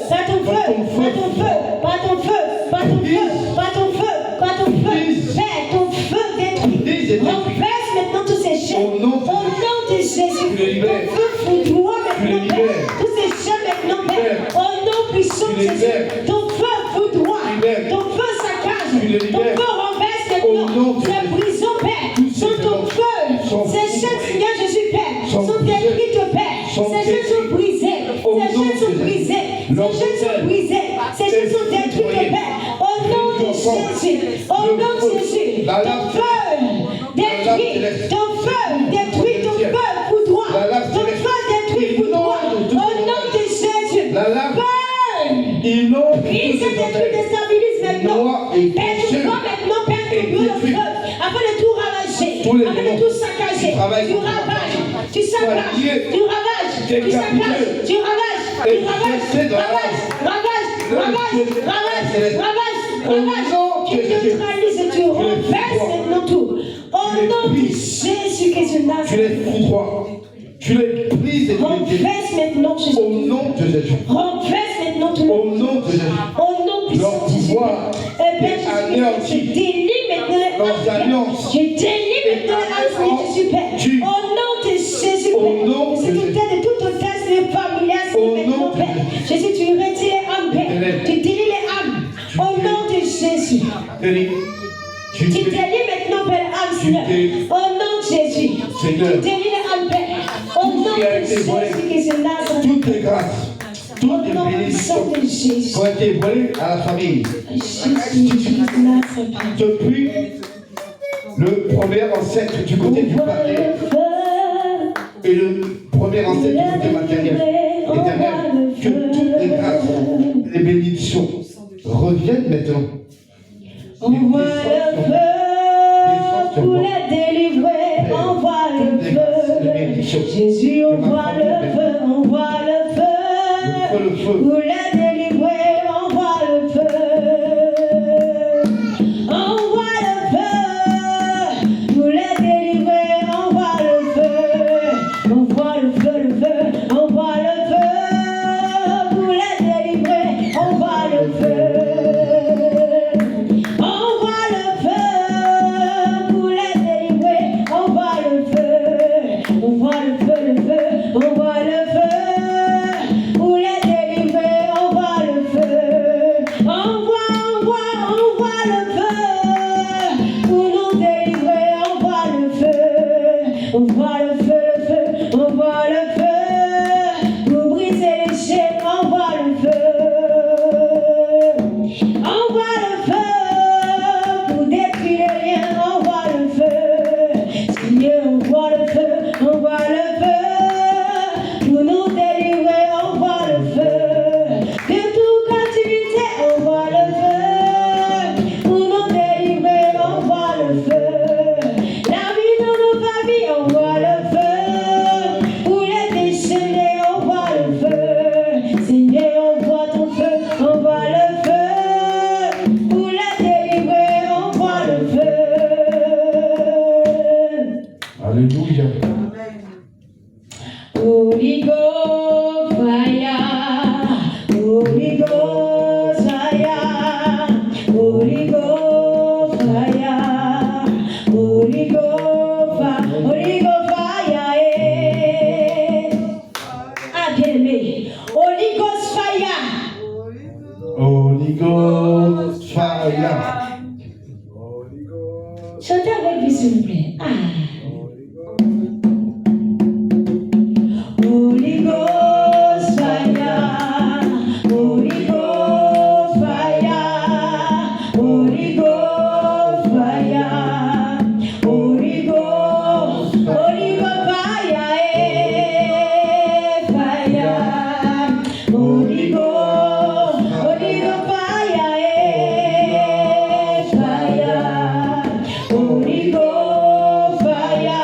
par ton feu, par ton feu, par ton feu, par ton feu, par ton feu, par ton feu, Père, ton feu détruit. Renverse maintenant tous ces chaînes. Au nom de Jésus, ton feu foudroie maintenant, Père. Tous ces chaînes maintenant, Père. Au nom puissant de Jésus, ton feu foudroie, ton feu saccage, ton feu renverse maintenant. Ces prisons, Père, sont ton feu. Ces chaînes, Seigneur Jésus, Père, sont détruites, Père. Ces chaînes sont brisées. Ces chaînes sont brisées. Ces chaînes sont brisées. Ces chaînes sont détruites, Père. Au nom de Jésus. Au nom de Jésus. Ton feu détruit. Ton feu détruit. Ton feu foudroie. Ton feu détruit foudroie. Au nom de Jésus. Feu. Brise et détruit, déstabilise maintenant. Père, nous crois maintenant, Père, nous le feu. Afin de tout ravager. Afin de tout saccager. Tu ravages. Tu saccages. Tu ravages. Tu saccages. Tu ravages. Tu ravages. Tu neutralises et tu renverses maintenant tout. Au nom de Jésus-Christ de Nazareth. Tu les foudroies. Tu les brises et tu les détruis. Renverse maintenant Jésus. Au nom de Jésus. Renverse maintenant tout le Au nom de Jésus. Au nom puissant Leur de Jésus. pouvoir Père est Jésus, je anéanti. délie maintenant les Leurs alliances. Je délie maintenant les alliances, Jésus Père. Tu- Au nom de Jésus Au Père. nom de C'est tout Jésus. cas de toute otage familiale, Au maintenant nom de Père. Jésus, tu retires les âmes, Père. Tu délies les âmes. Au nom de Jésus. Délie. Tu Tu délies. délies maintenant, Père, âme, Tu Seigneur. délies. Au nom de Jésus. Seigneur. Tu délies les âmes, Père. Au nom qui a de été volé. Jésus qui se lance. Toutes les grâces, Au toutes les nom bénédictions puissant de Jésus. ont été volées à la famille. Jésus qui se lance. Depuis le premier ancêtre du côté du papier et le premier ancêtre du côté matériel. Éternel, que toutes les grâces, les bénédictions reviennent maintenant. Envoie le feu pour les délivrer. Envoie le feu. Jésus, envoie le feu. Envoie le feu. Le feu. Pour les délivrer. Envoie le feu. Envoie le feu. Pour les délivrer. Envoie le feu. Envoie le feu, le feu. Envoie le feu. Pour les délivrer. Envoie le feu. Envoie le feu pour les délivrer. Envoie le feu. Envoie le feu, le feu. Envoie le feu pour les délivrer. Envoie le feu. Envoie le feu pour nous délivrer. Envoie le feu. Envoie le feu, le feu. Envoie le feu pour briser les chaînes. Envoie le feu. Envoie le feu pour détruire les liens. Envoie le feu. Seigneur, envoie le feu. Envoie le feu pour nous délivrer. Envoie le feu de toute captivité. Envoie le feu pour nous délivrer. Envoie le feu. La vie de nos familles. Envoie le feu pour les déchaîner. Envoie le feu. Seigneur, envoie ton feu. Envoie le feu pour les délivrer. Envoie le feu. Alléluia. Holy Ghost fire, Holy Ghost fire, Holy Ghost fire, Holy Ghost fire, Holy Ghost fire, Ah bien aimé, Holy Ghost fire, Holy Ghost fire. chantez avec lui s'il vous plaît. Ah. Holy Ghost fire, Holy Ghost fire, Holy Ghost fire, Holy Ghost fire, fire, Holy Ghost fire, fire, Holy Ghost fire.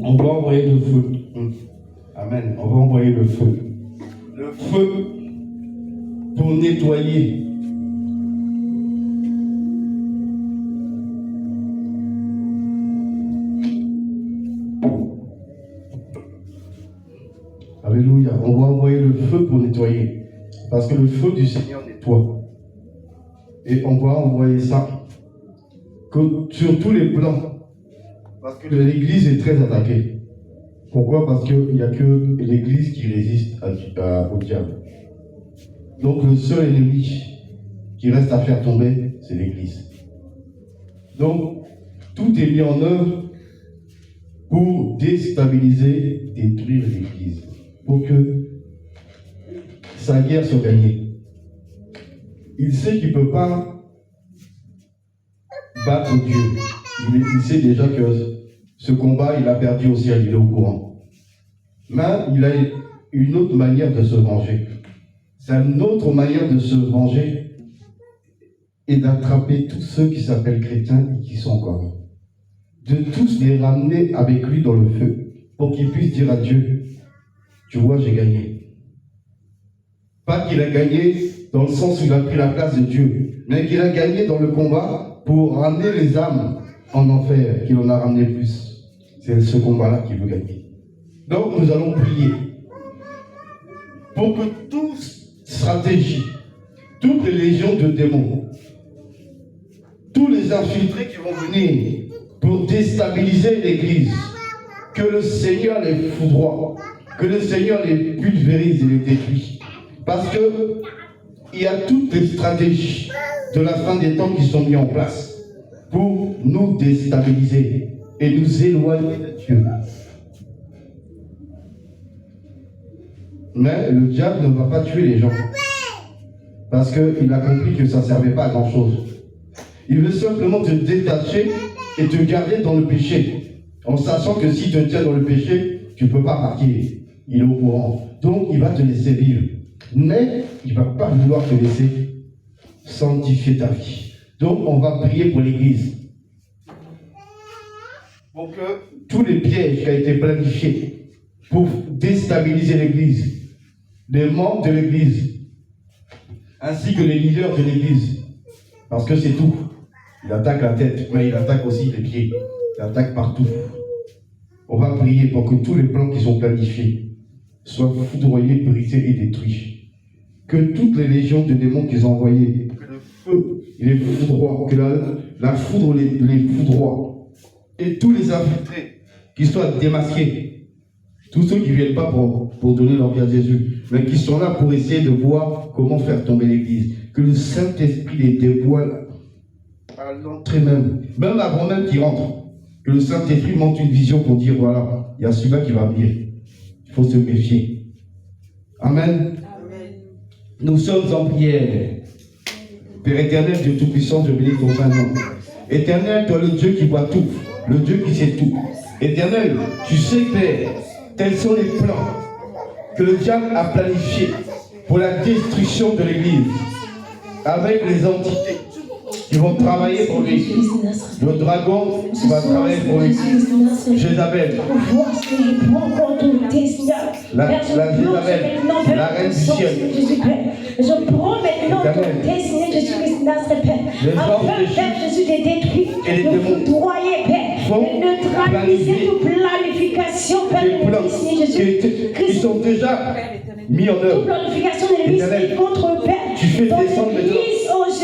On va envoyer le feu. Amen. On va envoyer le feu. Le feu pour nettoyer. Alléluia. On va envoyer le feu pour nettoyer. Parce que le feu du Seigneur nettoie. Et on va envoyer ça sur tous les plans. Parce que l'Église est très attaquée. Pourquoi? Parce qu'il n'y a que l'Église qui résiste au diable. Donc le seul ennemi qui reste à faire tomber, c'est l'Église. Donc tout est mis en œuvre pour déstabiliser, détruire l'Église. Pour que sa guerre soit gagnée. Il sait qu'il ne peut pas battre Dieu. Il sait déjà que ce combat, il a perdu au ciel, il est au courant. Mais il a une autre manière de se venger. C'est une autre manière de se venger et d'attraper tous ceux qui s'appellent chrétiens et qui sont encore là. De tous les ramener avec lui dans le feu pour qu'ils puissent dire à Dieu, tu vois, j'ai gagné. Pas qu'il a gagné dans le sens où il a pris la place de Dieu, mais qu'il a gagné dans le combat pour ramener les âmes en enfer, qu'il en a ramené plus. C'est ce combat-là qu'il veut gagner. Donc nous allons prier pour que toute stratégie, toutes les légions de démons, tous les infiltrés qui vont venir pour déstabiliser l'Église, que le Seigneur les foudroie, que le Seigneur les pulvérise et les détruit. Parce que il y a toutes les stratégies de la fin des temps qui sont mises en place pour nous déstabiliser et nous éloigner de Dieu. Mais le diable ne va pas tuer les gens. Parce qu'il a compris que ça ne servait pas à grand chose. Il veut simplement te détacher et te garder dans le péché. En sachant que si tu te tiens dans le péché, tu ne peux pas partir. Il est au courant. Donc il va te laisser vivre. Mais il ne va pas vouloir te laisser sanctifier ta vie. Donc on va prier pour l'Église. Pour que tous les pièges qui ont été planifiés pour déstabiliser l'Église, les membres de l'Église, ainsi que les leaders de l'Église, parce que c'est tout. Il attaque la tête, mais il attaque aussi les pieds. Il attaque partout. On va prier pour que tous les plans qui sont planifiés soient foudroyés, brisés et détruits. Que toutes les légions de démons qu'ils ont envoyées, que le feu les foudroie, que la foudre les foudroie, et tous les infiltrés qui soient démasqués, tous ceux qui ne viennent pas pour donner leur vie à Jésus, mais qui sont là pour essayer de voir comment faire tomber l'Église. Que le Saint-Esprit les dévoile à l'entrée même avant même qu'ils rentrent. Que le Saint-Esprit monte une vision pour dire, voilà, il y a celui-là qui va venir. Il faut se méfier. Amen. Amen. Nous sommes en prière. Père éternel, Dieu Tout-Puissant, je bénis ton Saint-Nom. Éternel, toi le Dieu qui voit tout, le Dieu qui sait tout. Éternel, tu sais, Père, tels sont les plans que le diable a planifiés pour la destruction de l'Église, avec les entités qui vont travailler pour lui. Le dragon va travailler pour lui. Jézabel, la Jézabel, la reine du ciel. Je prends maintenant ton Seigneur Jésus-Christ Nazareth, Père, afin, Jésus, de détruire, de foudroyer, Père, de neutraliser toute planification, Père, de Seigneur Jésus. Qui sont déjà mis en œuvre. Toute planification de l'Église contre Père. Tu fais descendre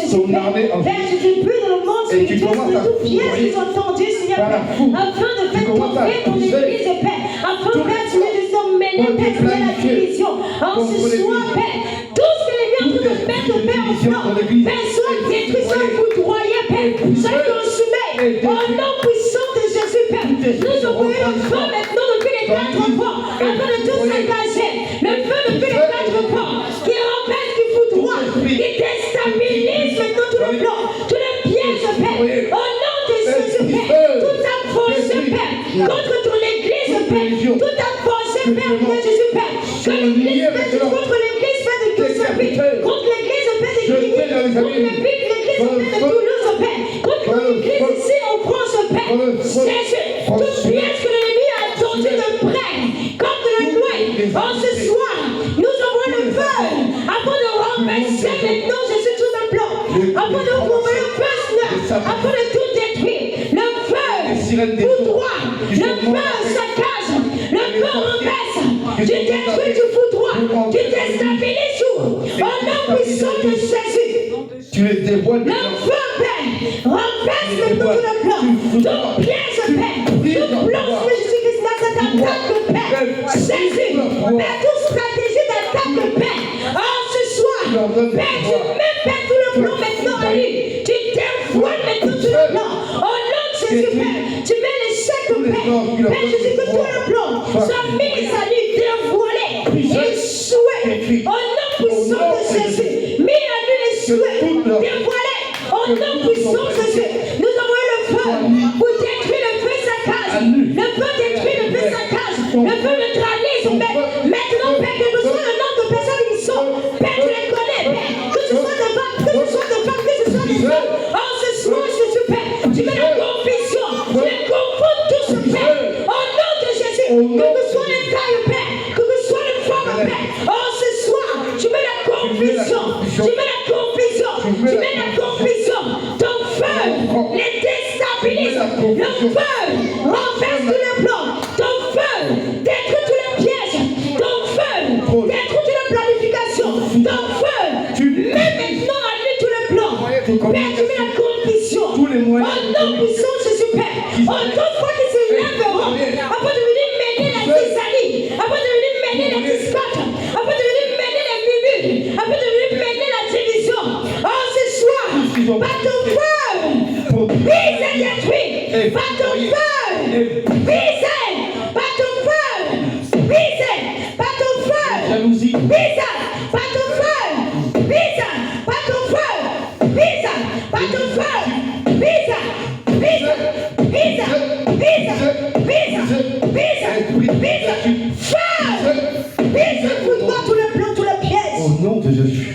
son armée en Père, tu peux dans le monde spirituel de tout pièce qu'ils ont tendu, Seigneur, afin de faire tomber ton Église, Père, afin, Père, Seigneur Jésus, d'emmener, Père, la division. En ce soir, Père, tout ce que les miens de mettre, Père, en flanc, Père, soit détruit, soit foudroyé, Père, soit consumé, au nom puissant de Jésus, Père. Nous envoyons le feu maintenant depuis les 4 ports, afin de tout s'engager. Le feu depuis les 4 ports, qui empêche, qui foudroie, qui déstabilise maintenant tout le plan, tous les pièges, Père. Au nom de Jésus, Père, toute ta pensée, Père, contre ton Église, Père, toute ta pensée, Père, de Jésus, Père, que l'Église, Père, contre l'Église, Père, de Koussapit, contre l'Église, Père, de Koussapit, contre l'Église, Père, de Toulouse, Père, contre l'Église ici en France, Père, Jésus, toute pièce que l'ennemi a attendu de près, comme de la nuit. En ce soir, nous envoyons le feu afin de renverser maintenant Jésus tout un plan. Afin de renvoyer le feu, Seigneur, afin de tout détruire. Le feu foudroie, le feu saccage, le feu renverse. Tu détruis, tu foudroies, tu déstabilises tout. Au nom puissant de Jésus. Tu les dévoiles. Le feu, Père, renverse maintenant tout le plan. Tout piège, Père, tout plan de Jésus-Christ dans cette attaque, Père. Jésus, Père, toute stratégie d'attaque, Père. Oh, ce soir, Père, tu mets, Père, tout le plan maintenant à lui. Tu dévoiles maintenant tout le plan. Au nom de Jésus, Père, tu mets l'échec, Père. Père Jésus, que tout le plan soit mis à lui, dévoilé, échoué. Au nom puissant de Jésus, mis à lui échoué, dévoilé. Au nom puissant de Jésus, nous envoyons le feu pour détruire le feu saccage. Le feu détruit le feu saccage. Le feu neutralise. Maintenant, Père, que ce soit le nombre de personnes qui sont, Père, tu les connais, Père. Que ce soit de femmes, que ce soit de femmes, que ce soit des hommes. Oh, ce soir, Jésus, Père, tu mets la confusion. Tu les confonds tous, Père. Au nom de Jésus, que ce soit les tailles, Père, que ce soit les formes, Père. Oh, ce soir, tu mets la confusion. Tu mets la confusion. Tu mets la confusion. Ton feu les déstabilise. Le feu renverse tous les plans. Ton feu détruit tous les pièges. Ton feu détruit toute la planification. Ton feu met maintenant à lui tous les plans. Père, tu mets la confusion. Au nom puissant de Jésus, Père. Autant fois qu'ils se lèveront afin de venir mener la cisaille, afin de venir mener la discorde, afin de venir mener les murmures, afin de venir mener la division. Oh, ce soir, par ton feu, brise et détruis. Par ton feu, brise. Par ton feu, brise. Par ton feu, brise. Par ton feu, brise. Par ton feu, brise. Par ton feu, brise. Brise. Brise. Brise. Brise. Brise. Brise. Feu. Brise. Foudroie tous les plans, tous les pièges. Au nom de Jésus.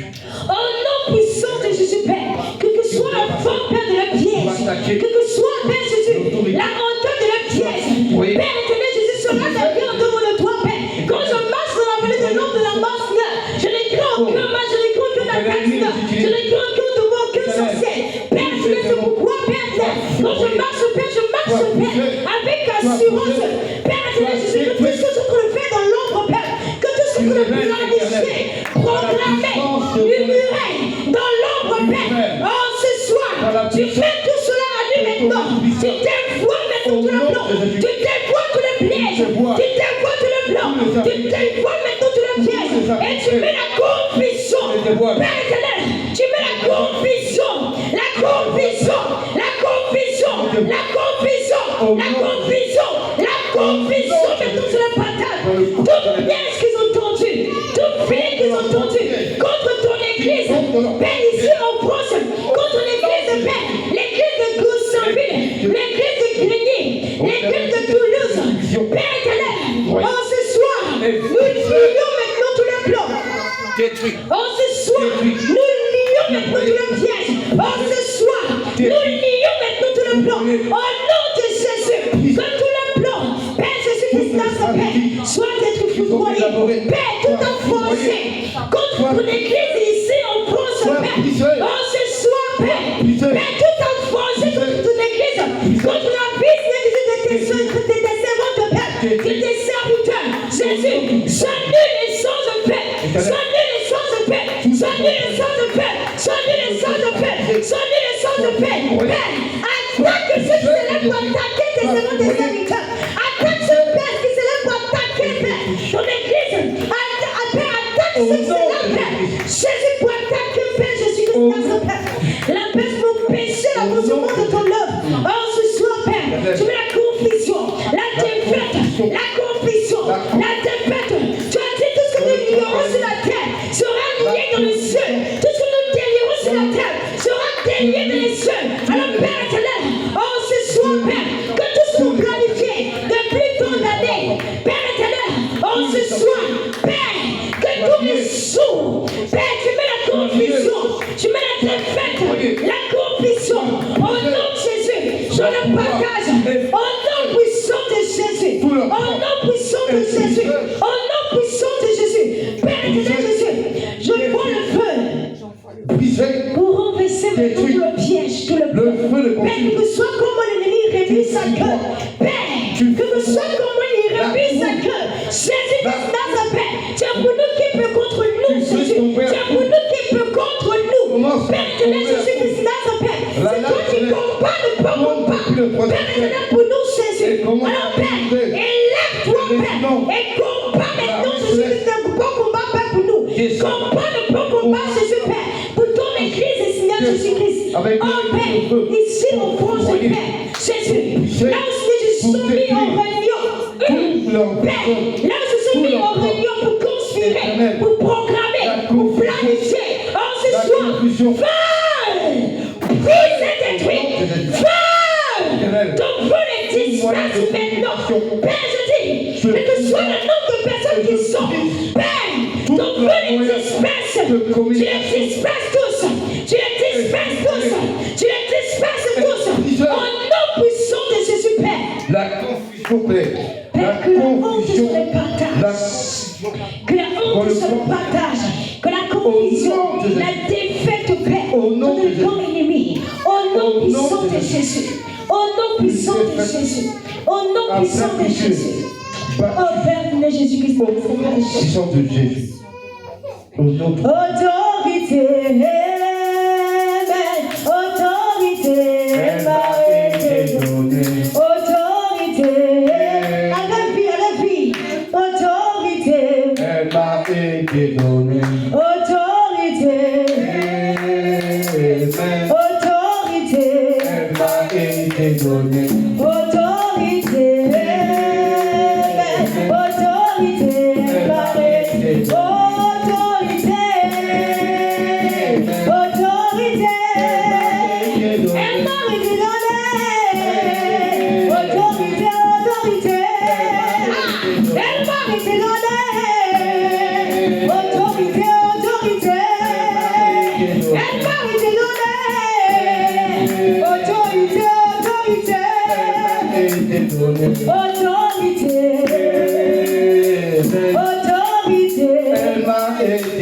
Au nom puissant de Jésus, Père, que soit la forme, Père, de la piège, que soit, Père Jésus, la hauteur de la piège, Père éternel Jésus, cela devient devant le toi, Père. Quand je marche dans la vallée de l'ombre de la mort, Seigneur, je ne crains aucun mal, je ne crains aucun attaque, Seigneur, je ne crains aucun devoir, aucun sorcier. Père, tu laisses pourquoi, Père, quand je marche, Père, avec assurance, Père éternel Jésus, que tout ce que je fais dans l'ombre, Père, que tout ce que je planifié, proclamé, murmuré, dans l'ombre, Père, oh, ce soir, tu fais tout cela à lui maintenant. Tu dévoies maintenant tout le plan. Tu dévoies tout le piège. Tu dévoies tout le plan. Tu dévoies maintenant tout le piège. Et tu mets la confusion. Père éternel, tu mets la confusion. La confusion. La confusion. La confusion. La confusion. La confusion maintenant sur la patate. Tout piège qu'ils ont tendu. Tout piège qu'ils ont tendu contre ton église. Père, ici en France, contre l'église de Père, l'église de Goussainville, l'église de Grigny, l'église de Toulouse. Père éternel, oh, ce soir, nous lions maintenant tous les plans. Oh, ce soir, nous lions maintenant tous les pièges. Oh, ce soir, nous lions maintenant tous les plans. Au nom de Jésus, que tous les plans, Père Jésus-Christ, Père, soit d'être foudroyé. Père, tout enfoncé contre ton église ici en France, Père. Oh, ce soir, Père, tout enfoncé contre ton église, contre la vie de tes servantes, Père, de tes serviteurs. Jésus, sois nul et sans paix. Sois nul et sans paix. Sois nul et sans paix. Sois nul et sans paix. Sois nul et sans paix. Père, attaque ceux qui se lèvent pour attaquer tes servantes, tes serviteurs. Attaque ce Père qui se lève pour attaquer, Père, ton église. Attaque ceux qui se lèvent, Père. Jésus pour attaquer, Père, Jésus-Christ, Père. La paix pour pécher, la consumation de ton œuvre. Oh, ce soir, Père, tu mets la confusion, la défaite, la confusion, la défaite. Tu as dit tout ce que nous ignorons sur la terre sera lié dans les cieux. Tout ce que nous délirons sur la terre sera délié dans les cieux. Alors, Père éternel, oh, ce soir, Père, que tout ce que nous planifions depuis tant d'années, Père éternel, oh, ce soir, Père, que tout les sous, Père, tu mets la confusion, tu mets la défaite, la confusion, au nom de Jésus, je le partage, au nom puissant de Jésus, au cœur. Père, que nous soyons comment il révise sa cœur. Jésus de Nazareth, c'est pour nous qui peut contre nous, Jésus. C'est pour nous qui peut contre nous. Père, que Jésus de Nazareth, c'est toi qui combats le bon combat. Père, éternel, pour nous, Jésus. Alors, Père, élève-toi, Père, et combat maintenant, Jésus, le bon combat, Père, pour nous. Combat le bon combat, Jésus, Père, pour ton Église et Seigneur Jésus-Christ. Oh, Père, ici en France, Père, Jésus, là où je suis mis en réunion, Père, là où je suis mis en réunion pour conspirer, pour programmer, pour planifier, oh, ce soir, brise et détruis, ton feu les disperse maintenant. Père, je dis, que ce soit le nombre de personnes qui sont, Père, ton feu les disperse, tu les disperses tous, tu les disperses tous, tu les disperses tous, au nom puissant de Jésus, Père. La confusion, Père. Père, que la honte se partage, que la honte se partage, que la confusion, la défaite, Père, dans le camp ennemi, au nom puissant de Jésus, au nom puissant de Jésus, au nom puissant de Jésus. Oh Père de Jésus-Christ, Puissant de Jésus. Au nom de autorité, autorité, m'a été donnée. Autorité, à la vie, autorité, elle m'a été donnée. autorité, autorité, Elle m'a été donnée. autorité, autorité, m'a été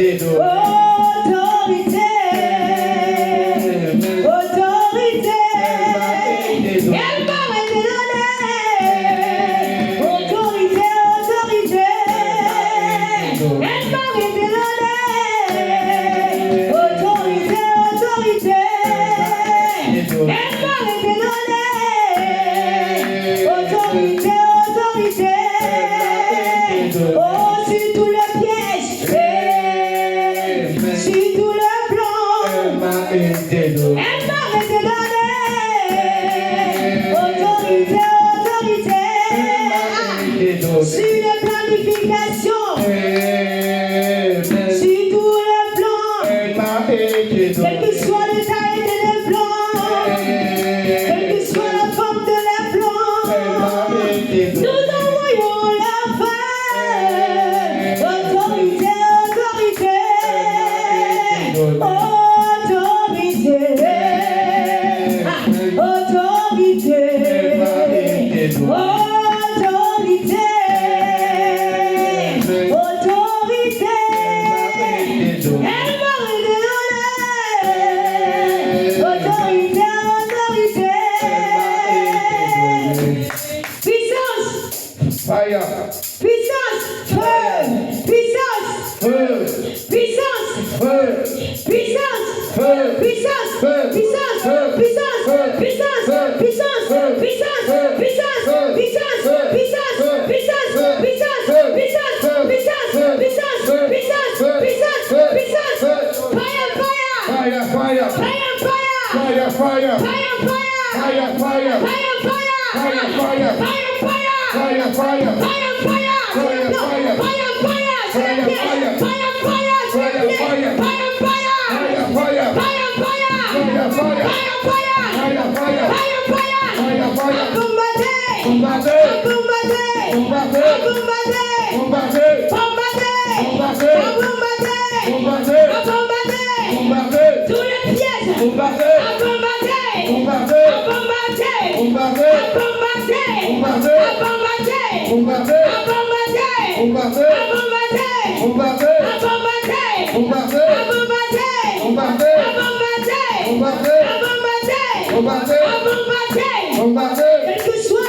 quel que soit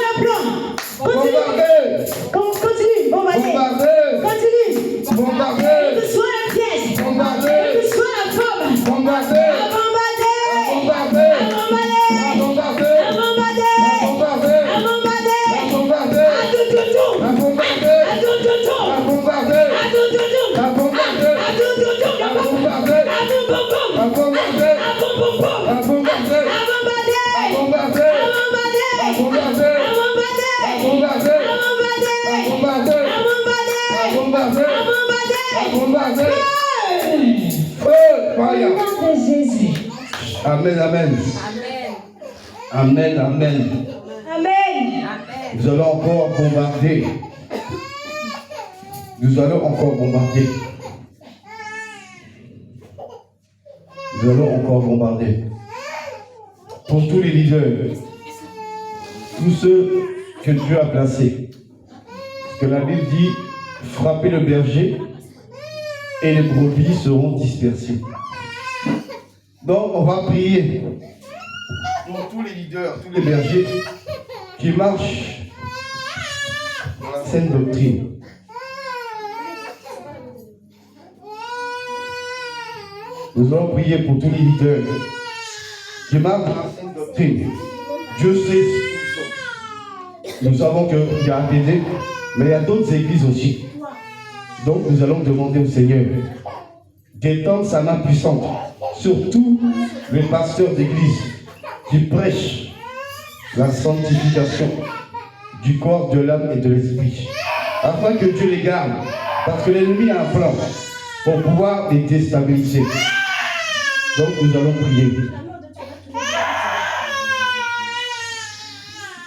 Amen, amen. Amen, amen. Amen. Nous allons encore bombarder. Nous allons encore bombarder. Nous allons encore bombarder. Pour tous les leaders, tous ceux que Dieu a placés, que la Bible dit, frappez le berger et les brebis seront dispersées. Donc on va prier pour tous les leaders, tous les bergers qui marchent dans la saine doctrine. Nous allons prier pour tous les leaders qui marchent dans la saine doctrine. Dieu sait ce qu'ils sont. Nous savons qu'il y a APD, mais il y a d'autres églises aussi. Donc nous allons demander au Seigneur d'étendre sa main puissante sur tous les pasteurs d'église qui prêchent la sanctification du corps, de l'âme et de l'esprit, afin que Dieu les garde, parce que l'ennemi a un plan pour pouvoir les déstabiliser. Donc nous allons prier.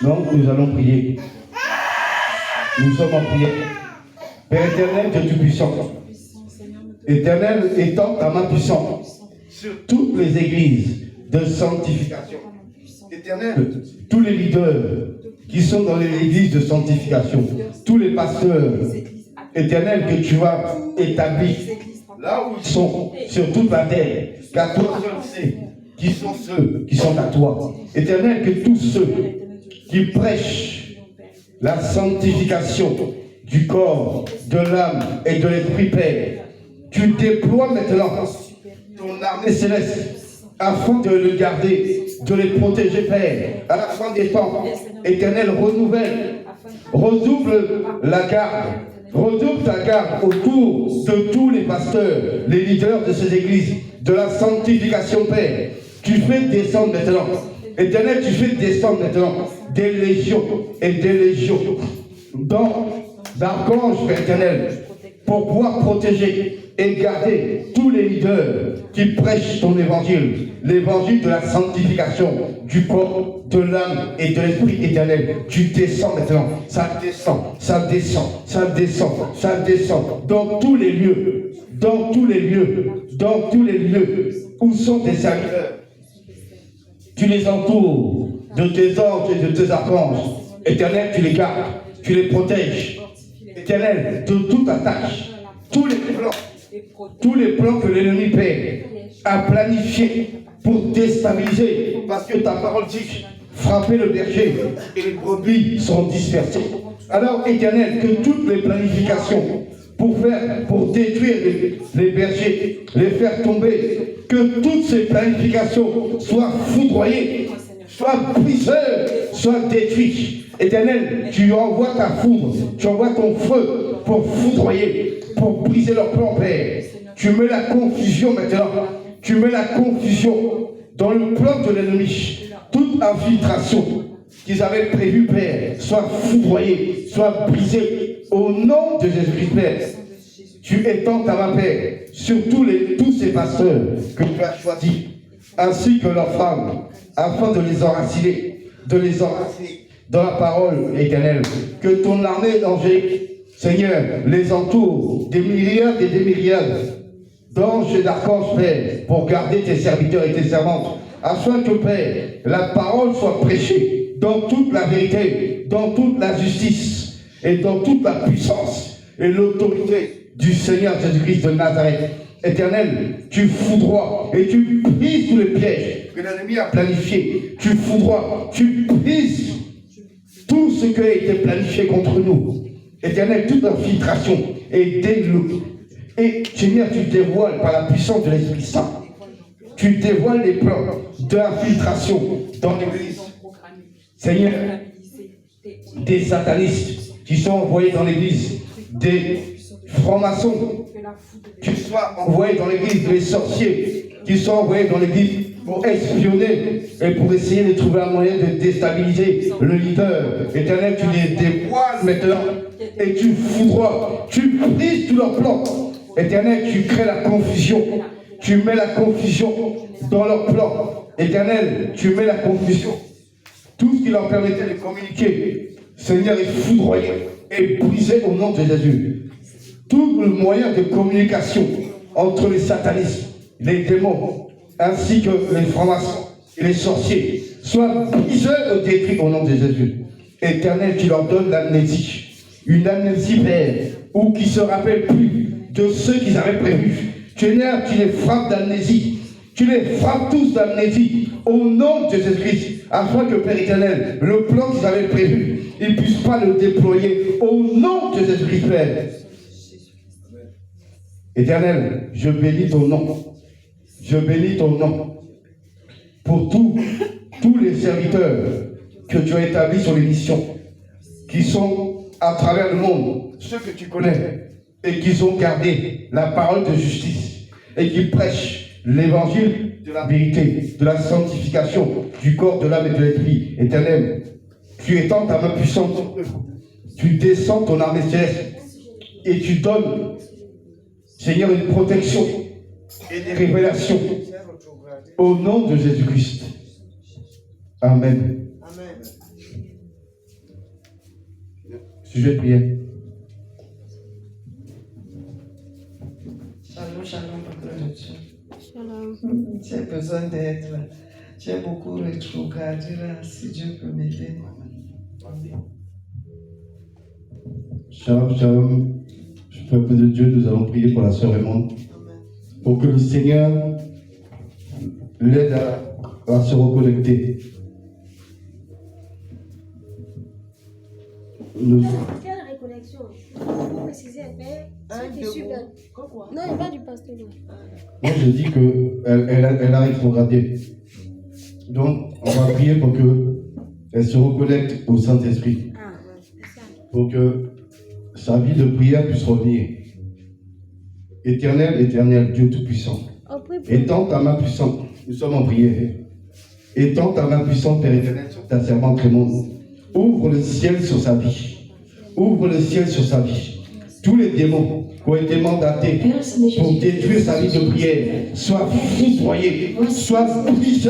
Donc nous allons prier. Nous sommes en prière. Père éternel, Dieu Tout-Puissant, Éternel, étends ta main puissante sur toutes les églises de sanctification. Éternel, tous les leaders qui sont dans les églises de sanctification, tous les pasteurs, Éternel, que tu as établis là où ils sont, sur toute la terre, car toi seul sais qui sont ceux qui sont à toi. Éternel, que tous ceux qui prêchent la sanctification du corps, de l'âme et de l'esprit, Père, tu déploies maintenant ton armée céleste afin de le garder, de les protéger, Père, à la fin des temps. Éternel, redouble la garde, redouble ta garde autour de tous les pasteurs, les leaders de ces églises, de la sanctification, Père. Tu fais descendre maintenant, Éternel, tu fais descendre maintenant des légions et des légions d'archanges, Père éternel, pour pouvoir protéger et garder tous les leaders qui prêchent ton évangile, l'évangile de la sanctification du corps, de l'âme et de l'esprit éternel. Tu descends maintenant, ça descend, ça descend, ça descend, ça descend dans tous les lieux, dans tous les lieux, dans tous les lieux où sont tes serviteurs. Tu les entoures de tes anges et de tes archanges. Éternel, tu les gardes, tu les protèges. Éternel, de toute attaque, tous les plans que l'ennemi Père a planifiés pour déstabiliser, parce que ta parole dit, frapper le berger et les brebis seront dispersées. Alors, Éternel, que toutes les planifications pour détruire les bergers, les faire tomber, que toutes ces planifications soient foudroyées, soient brisées, soient détruites. Éternel, tu envoies ta foudre, tu envoies ton feu pour foudroyer, pour briser leur plan, Père. Tu mets la confusion maintenant, tu mets la confusion dans le plan de l'ennemi. Toute infiltration qu'ils avaient prévue, Père, soit foudroyée, soit brisée au nom de Jésus-Christ, Père. Tu étends ta main, Père, sur tous ces pasteurs que tu as choisis, ainsi que leurs femmes, afin de les enraciner dans la parole éternelle. Que ton armée d'angers, Seigneur, les entoure des myriades et des myriades d'anges et d'archanges, Père, pour garder tes serviteurs et tes servantes, afin que, Père, la parole soit prêchée dans toute la vérité, dans toute la justice et dans toute la puissance et l'autorité du Seigneur Jésus-Christ de Nazareth. Éternel, tu foudroies et tu brises tous les pièges que l'ennemi a planifiés. Tu foudroies, tu brises tout ce qui a été planifié contre nous. Éternel, toute infiltration est développée. Et Seigneur, tu dévoiles par la puissance de l'Esprit Saint. Tu dévoiles les plans d'infiltration dans l'Église. Seigneur, des satanistes qui sont envoyés dans l'Église, des francs-maçons qui soient envoyés dans l'Église, des sorciers qui sont envoyés dans l'Église pour espionner et pour essayer de trouver un moyen de déstabiliser le leader. Éternel, tu les dévoiles maintenant et tu foudroies, tu brises tous leurs plans. Éternel, tu crées la confusion tu mets la confusion dans leur plan. Éternel, tu mets la confusion. Tout ce qui leur permettait de communiquer, Seigneur, est foudroyé et brisé au nom de Jésus. Tout le moyen de communication entre les satanistes, les démons, ainsi que les francs-maçons et les sorciers, soit brisé ou détruit au nom de Jésus. Éternel, tu leur donnes l'amnésie. Une amnésie, Père, ou qui ne se rappelle plus de ceux qu'ils avaient prévus. Seigneur, tu les frappes d'amnésie. Tu les frappes tous d'amnésie au nom de Jésus-Christ, afin que, Père éternel, le plan qu'ils avaient prévu, ils ne puissent pas le déployer au nom de Jésus-Christ, Père. Éternel, je bénis ton nom. Je bénis ton nom pour tous les serviteurs que tu as établis sur les missions, qui sont à travers le monde, ceux que tu connais, et qui ont gardé la parole de justice, et qui prêchent l'évangile de la vérité, de la sanctification du corps, de l'âme et de l'esprit. Éternel, tu étends ta main puissante sur eux, tu descends ton armée céleste, et tu donnes, Seigneur, une protection et des révélations au nom de Jésus-Christ. Amen. Sujet de prière. Shalom, shalom, peuple de Dieu. Shalom. J'ai besoin d'aide. J'ai beaucoup rétrogradé là, si Dieu peut m'aider. Shalom, shalom. Peuple de Dieu, nous allons prier pour la sœur Raymond, pour que le Seigneur l'aide à se reconnecter. Quelle réconnexion? Pour préciser, Père, ceux qui suivent. Non, il parle du pasteur. Moi, je dis qu'elle a rétrogradé. Donc, on va prier pour qu'elle se reconnecte au Saint-Esprit. Ah, c'est ça. Pour que sa vie de prière puisse revenir. Éternel, éternel, Dieu Tout-Puissant. On prie pour Étends ta main puissante. Nous sommes en prière. Étends ta main puissante, Père éternel, sur ta servante Raymond. Ouvre le ciel sur sa vie. Ouvre le ciel sur sa vie. Tous les démons qui ont été mandatés pour détruire sa vie de prière soient foudroyés, soient brisés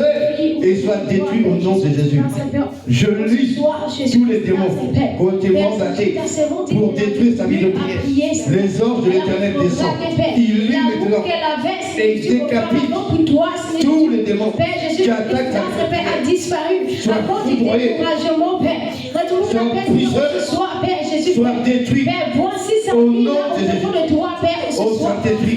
et soient détruits au nom de Jésus. Je lis tous les démons qui ont été mandatés pour détruire sa vie de prière. Les anges de l'Éternel descendent. Ils lisent maintenant et décapitent tous les démons qui attaquent sa vie de prière. Soient foudroyés, soient brisés, soient détruits au nom de Jésus. Au Saint-Esprit,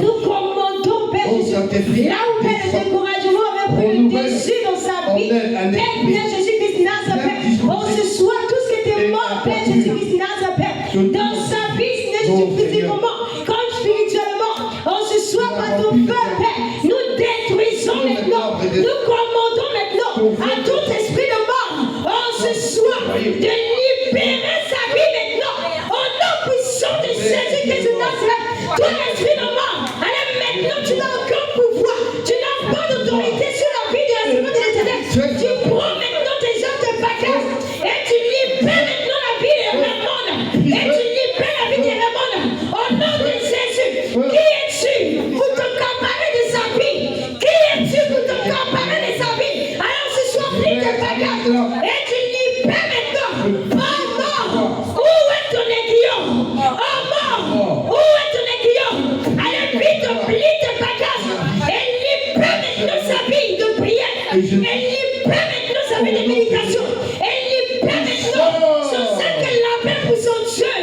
nous commandons, Père Jésus, là où Père le découragement avait pris le dessus dans sa vie, Père Jésus-Christ Nazareth, on se soit tout ce qui était mort, Père Jésus-Christ Nazareth, dans sa vie, Seigneur Jésus-Christ, physiquement, comme spirituellement, on se soit par ton feu, Père, nous détruisons maintenant, nous commandons maintenant à tout esprit de mort, on se soit de libérer sa vie maintenant, au nom puissant de Jésus-Christ de Nazareth, toi esprit de mort, allez maintenant, tu n'as aucun pouvoir, tu n'as pas d'autorité sur la vie de la semaine de l'Éternel, tu prends maintenant tes œuvres de bagages et tu libères maintenant la vie de Raymond, et tu libères la vie de Raymond, au nom de Jésus. Qui es-tu pour te comparer de sa vie? Qui es-tu pour te comparer de sa vie? Alors ce soir, pris de bagages et tu libères maintenant. Oh mort, où est ton aiguillon? Oh mort, où est ton aiguillon? Allez vite, plie tes bagages et libère maintenant sa vie de prière, et libère maintenant sa vie de méditation, et libère maintenant son sac de lapin pour son Dieu,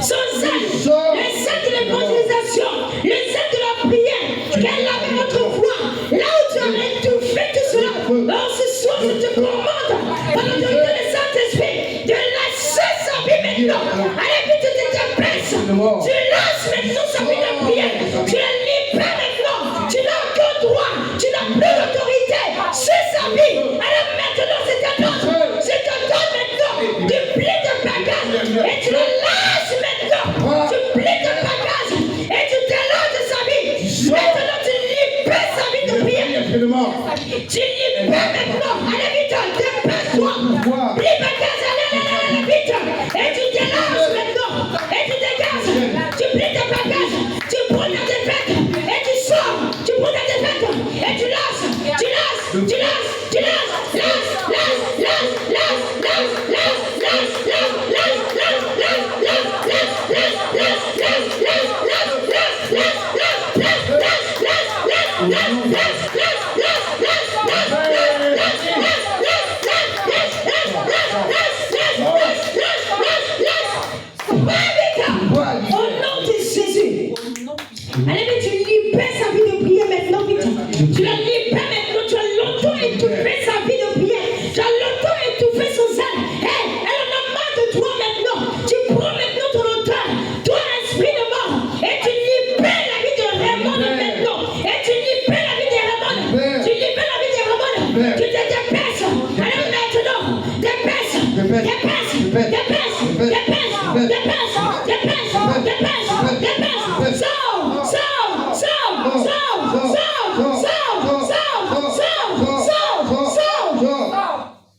son sac, le sac de l'évangélisation, le sac de la prière, qu'elle avait autrefois, là où tu as étouffé tout cela. Alors ce soir, je te commande, par l'autorité du Saint-Esprit, de lâcher sa vie maintenant. Allez vite, tu te baisses, tu lâches maintenant sa vie de prière, tu la libères maintenant, tu n'as aucun droit, tu n'as plus d'autorité sur sa vie. Alors maintenant, c'est ta donne, je te donne maintenant, tu plies de bagages et tu le lâches maintenant, tu plies de bagages et tu te lâches de sa vie. Maintenant, tu libères sa vie de prière. Tu libères maintenant, allez vite, dépêche-toi, plie bagages, allez vite, et tu te lâches maintenant, et tu dégages, tu plies de bagages, tu prends la défaite, Au nom de Jésus. Allez, mais tu libères sa vie de prière maintenant, vite. Tu la libères maintenant. Tu as longtemps étouffé sa vie de prière. Tu as longtemps étouffé son zèle. Elle en a marre de toi maintenant. Tu prends maintenant ton auteur, toi esprit de mort, et tu libères la vie de Raymond maintenant. Et tu libères la vie de Raymond. Tu libères la vie de Raymond. Tu te dépêches. Allez maintenant. Dépêche.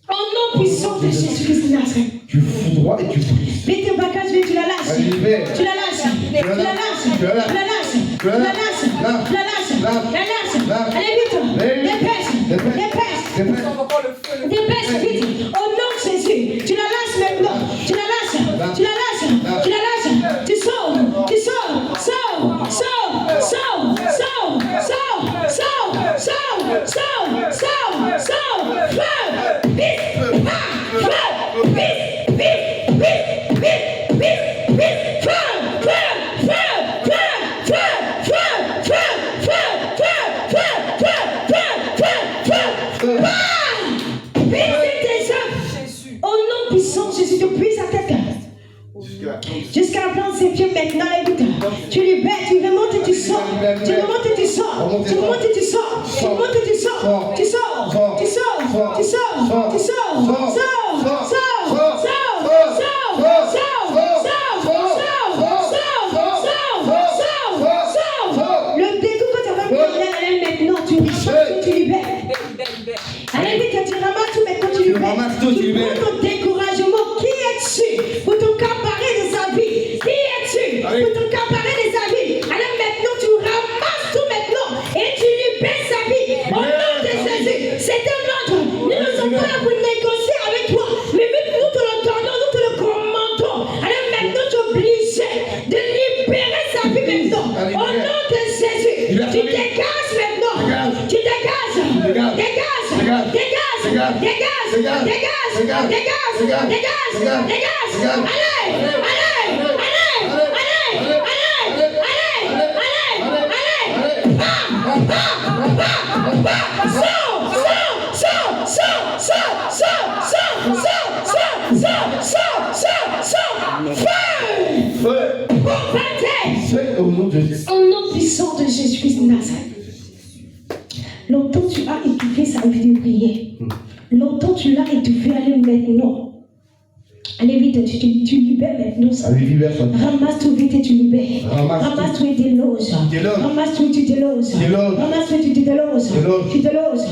Au nom puissant de Jésus-Christ de Nazareth. Tu foudroies et tu brises. Vite, Bacchus, tu la lâches. Tu la lâches. Tu la lâches. Tu la lâches. Tu la lâches. Tu la lâches. Allez, vite. Dépêche. Dépêche, vite. Au nom de Jésus. Tu la lâches maintenant. Tu la lâches. Tu la lâches. Tu la lâches. Tu sors. Tu sors. Sors. Sors. Sors. Sors. Sors. Sors. Sors. Sors. Sors. Sors. Feu. Vite. Feu. Vite. Vite. Vite. Vite. Vite. Vite. Feu. Feu. Feu. Feu. Feu. Feu. Feu. Feu. Feu. Feu. Feu. Feu. Feu. Feu. Vite tes œuvres. Au nom puissant de Jésus, depuis sa tête jusqu'à la plante de ses pieds maintenant, écoute. Tu libères, tu remontes et tu sors. Tu remontes et tu sors. Tu remontes et tu sors. Tu remontes et tu sors. Tu sors. Tu sors. Tu sors. Tu sors. Sors. Le dégoût que tu avais mis maintenant, tu ressors, tu libères. Allez, vite, tu ramasses tout maintenant, tu libères. Tu prends ton découragement. Qui es-tu pour t'accaparer de sa vie? Qui es-tu pour t'accaparer de sa vie? Alors maintenant, tu ramasses tout maintenant et tu libères sa vie. Au nom de Jésus, c'est un ordre. Nous ne sommes pas là pour négocier avec toi, mais nous te l'entendons, nous te le commandons. Alors maintenant, tu es obligé de libérer sa vie maintenant. Au nom de Jésus, tu dégages maintenant. Tu dégages. Au nom de Jésus. Au nom puissant de Jésus-Christ de Nazareth. Longtemps tu as étouffé sa vie de prière. Longtemps tu l'as étouffé. Allez maintenant. Allez vite, tu libères maintenant ça. Allez, libère ça. Ramasse tout vite et tu libères. Ramasse tout et déloge. Ramasse tout et tu déloges. Ramasse tout et tu déloges. Tu déloges.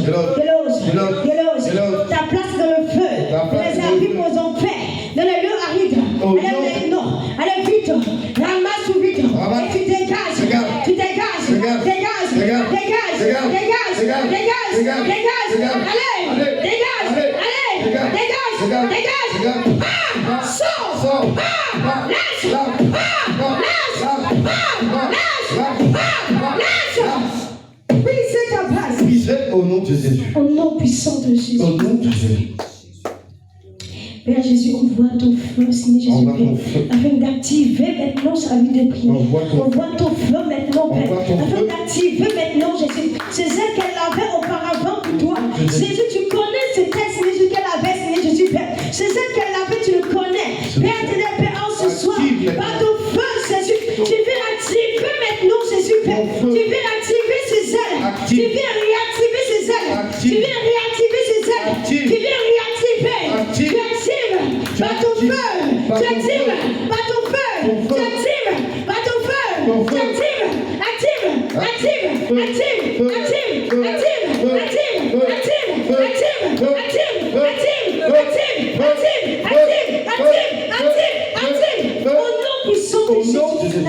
Ta place dans le feu. Réservée aux enfers. Dans le lieu aride. Allez maintenant. Allez vite. Ramasse tout vite. Et tu dégages. Tu dégages. Au nom de Jésus. Au nom puissant de Jésus. Au nom de Jésus. Père Jésus, envoie ton feu, Seigneur Jésus, afin d'activer maintenant sa vie de prière. Envoie ton feu maintenant, Père, afin d'activer maintenant, Jésus, ces ailes qu'elle avait auparavant pour toi. Jésus, tu connais ces textes, Jésus, qu'elle avait, Seigneur Jésus, Père. Ces ailes qu'elle avait, tu le connais. Père, tu les Père, en ce soir, par ton feu, Jésus, tu viens l'activer maintenant, Jésus, Père. Tu viens activer ces ailes. Tu viens réactiver ces ailes. Tu viens réactiver ces ailes. Tu viens réactiver. Tu actives par ton feu. Tu actives par ton feu. Tu actives par ton feu. Tu actives. Au nom puissant de Jésus.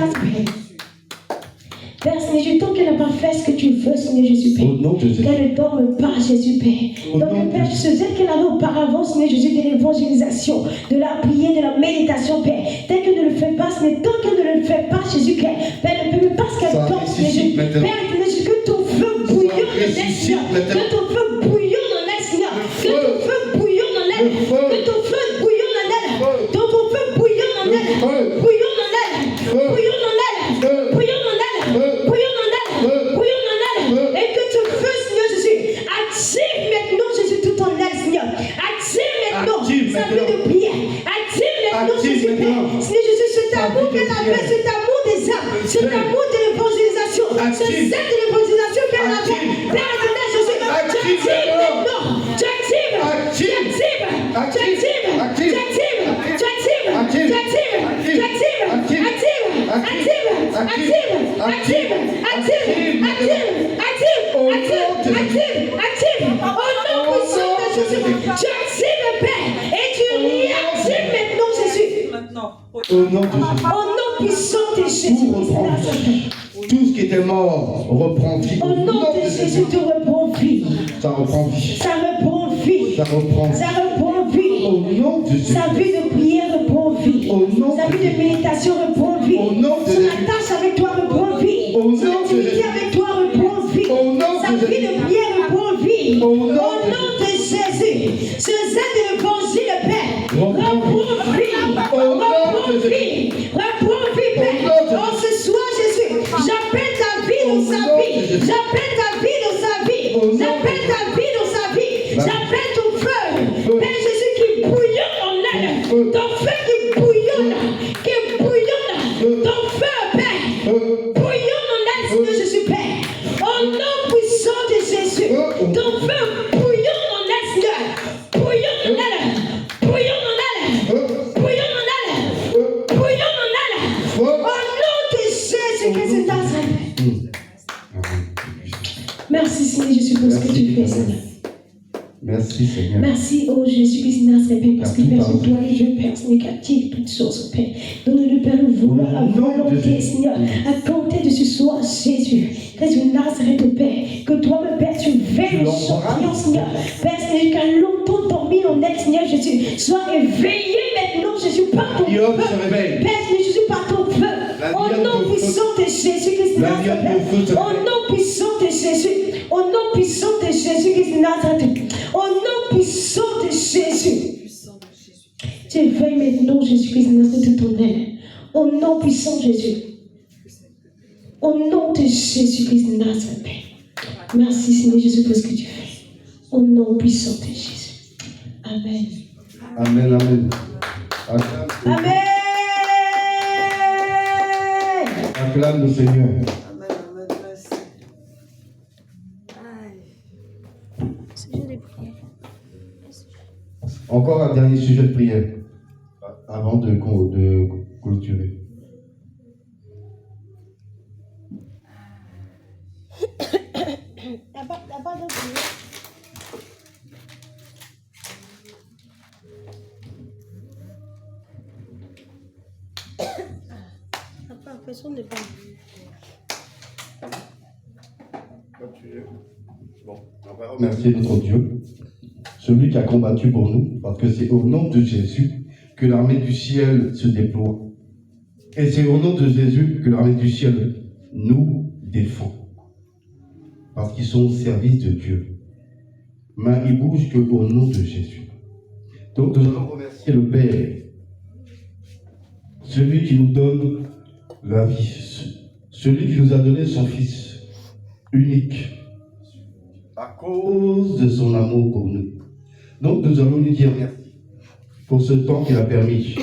Père, Seigneur, tant qu'elle n'a pas fait ce que tu veux, Seigneur Seigneur Jésus, Père. Au nom de Jésus. Qu'elle ne dorme pas, Jésus, Père. Donc, Père, ce qu'elle avait auparavant, Seigneur Jésus, de l'évangélisation, de la prière, de la méditation, Père. Dès qu'elle ne le fait pas, mais tant qu'elle ne le fait pas, Jésus, Père, elle ne peut même pas ce qu'elle pense, Jésus. Père, que ton feu bouillonne en elle, Seigneur. Que ton feu bouillonne en elle, Seigneur. Que ton feu bouillonne en elle. Que ton feu bouillonne en elle. Que ton feu bouillonne en elle. Bouillonne en elle. Bouillonne en elle. Bouillonne en elle. Bouillonne en elle. Bouillonne en elle. Et que ton feu, Seigneur Jésus, active maintenant, Jésus, tout en elle, Seigneur. Active maintenant sa vie de prière. Active maintenant, Jésus, Père. Seigneur Jésus, cet amour qu'elle avait, cet amour des âmes, cet amour de l'évangélisation, ce zèle de l'évangélisation qu'elle avait. Père éternel, Jésus, tu actives maintenant. Tu actives. Tu actives. Tu actives. Tu actives. Tu actives. Tu actives. Tu actives. Active. Active. Active. Active. Active. Active. Active. Active. Active. Au nom puissant de Jésus, tu actives, Père, et tu réactives maintenant, Jésus. Au nom de Jésus. Au nom puissant de Jésus. Tout ce qui était mort reprend vie. Au nom de Jésus, tu reprends vie. Ça reprend vie. Ça reprend vie. Ça reprend vie. Ça reprend vie. Au nom de Jésus. Sa vie de prière reprend vie. Au nom Sa vie de méditation reprend vie. Au nom de Son Jésus. attache avec toi reprend vie. Au nom Son de intimité Jésus. avec toi reprend vie. Au nom Sa de vie Jésus. de prière reprend vie. Au Au nom nom de Jésus. Ce zèle de l'évangile, Père, Reprend reprend vie. Au nom de Reprend Jésus. vie. Reprend vie, Au nom Père. de Jésus. Oh, ce soir, Jésus, j'appelle ta vie Au dans sa nom de vie. Jésus. J'appelle ta vie dans sa vie. Au nom de J'appelle ta vie dans sa vie. Va. J'appelle ton feu. Feu. Père Jésus qui bouillonne en elle. Feu. Ton feu qui bouillonne. Qui bouillonne. Feu. Ton feu, Père. Bouillonne en elle, Seigneur Jésus, Père. Au nom puissant de Jésus. Feu. Ton feu bouillonne en elle, Seigneur. Bouillonne en elle. Bouillonne en elle. Bouillonne en elle. Bouillonne en elle. Au nom de Jésus Christ de Nazareth. Merci, Seigneur Jésus, pour ce que tu fais, Seigneur. Merci Seigneur. Merci, oh Jésus-Christ de Nazareth, Père, parce que Merci, Père, pardon. c'est toi le Dieu, Père, Seigneur, qui active toutes choses, Père. Donne-le, Père, le vouloir, la Au nom de volonté, Jésus. Seigneur, à compter de ce soir, Jésus, Christ de Nazareth, Père, que toi-même, Père, tu veilles Tu son l'embrasses. client, Seigneur. Père, Seigneur, qu'un longtemps dormi en elle, Seigneur Jésus, soit éveillé maintenant, Jésus, par ton Et homme feu. se réveille. Père, Seigneur Jésus, par ton feu. La Au lionne nom de feu. puissant de Jésus-Christ de La Nazareth, lionne de feu se Père. Au réveille. nom puissant de Jésus. Au nom puissant de Jésus-Christ de Nazareth. Au nom puissant de Jésus. Tu éveilles maintenant Jésus-Christ de Nazareth de ton aile. Au nom puissant de Jésus. Au nom de Jésus-Christ de Nazareth, Père. Merci Seigneur Jésus pour ce que tu fais. Au nom puissant de Jésus. Amen. Amen, amen. Acclame, Amen. acclame le Seigneur. Amen, amen, merci. Sujet de prière. Encore un dernier sujet de prière avant de clôturer. T'as pas d'autre prière? T'as pas l'impression de pas. Bon, on va remercier notre Dieu, celui qui a combattu pour nous, parce que c'est au nom de Jésus que l'armée du ciel se déploie. Et c'est au nom de Jésus que l'armée du ciel nous défend. Parce qu'ils sont au service de Dieu. Mais ils bougent qu'au nom de Jésus. Donc nous allons remercier le Père, celui qui nous donne la vie, celui qui nous a donné son Fils unique, à cause de son amour pour nous. Donc nous allons lui dire merci pour ce temps qu'il a permis.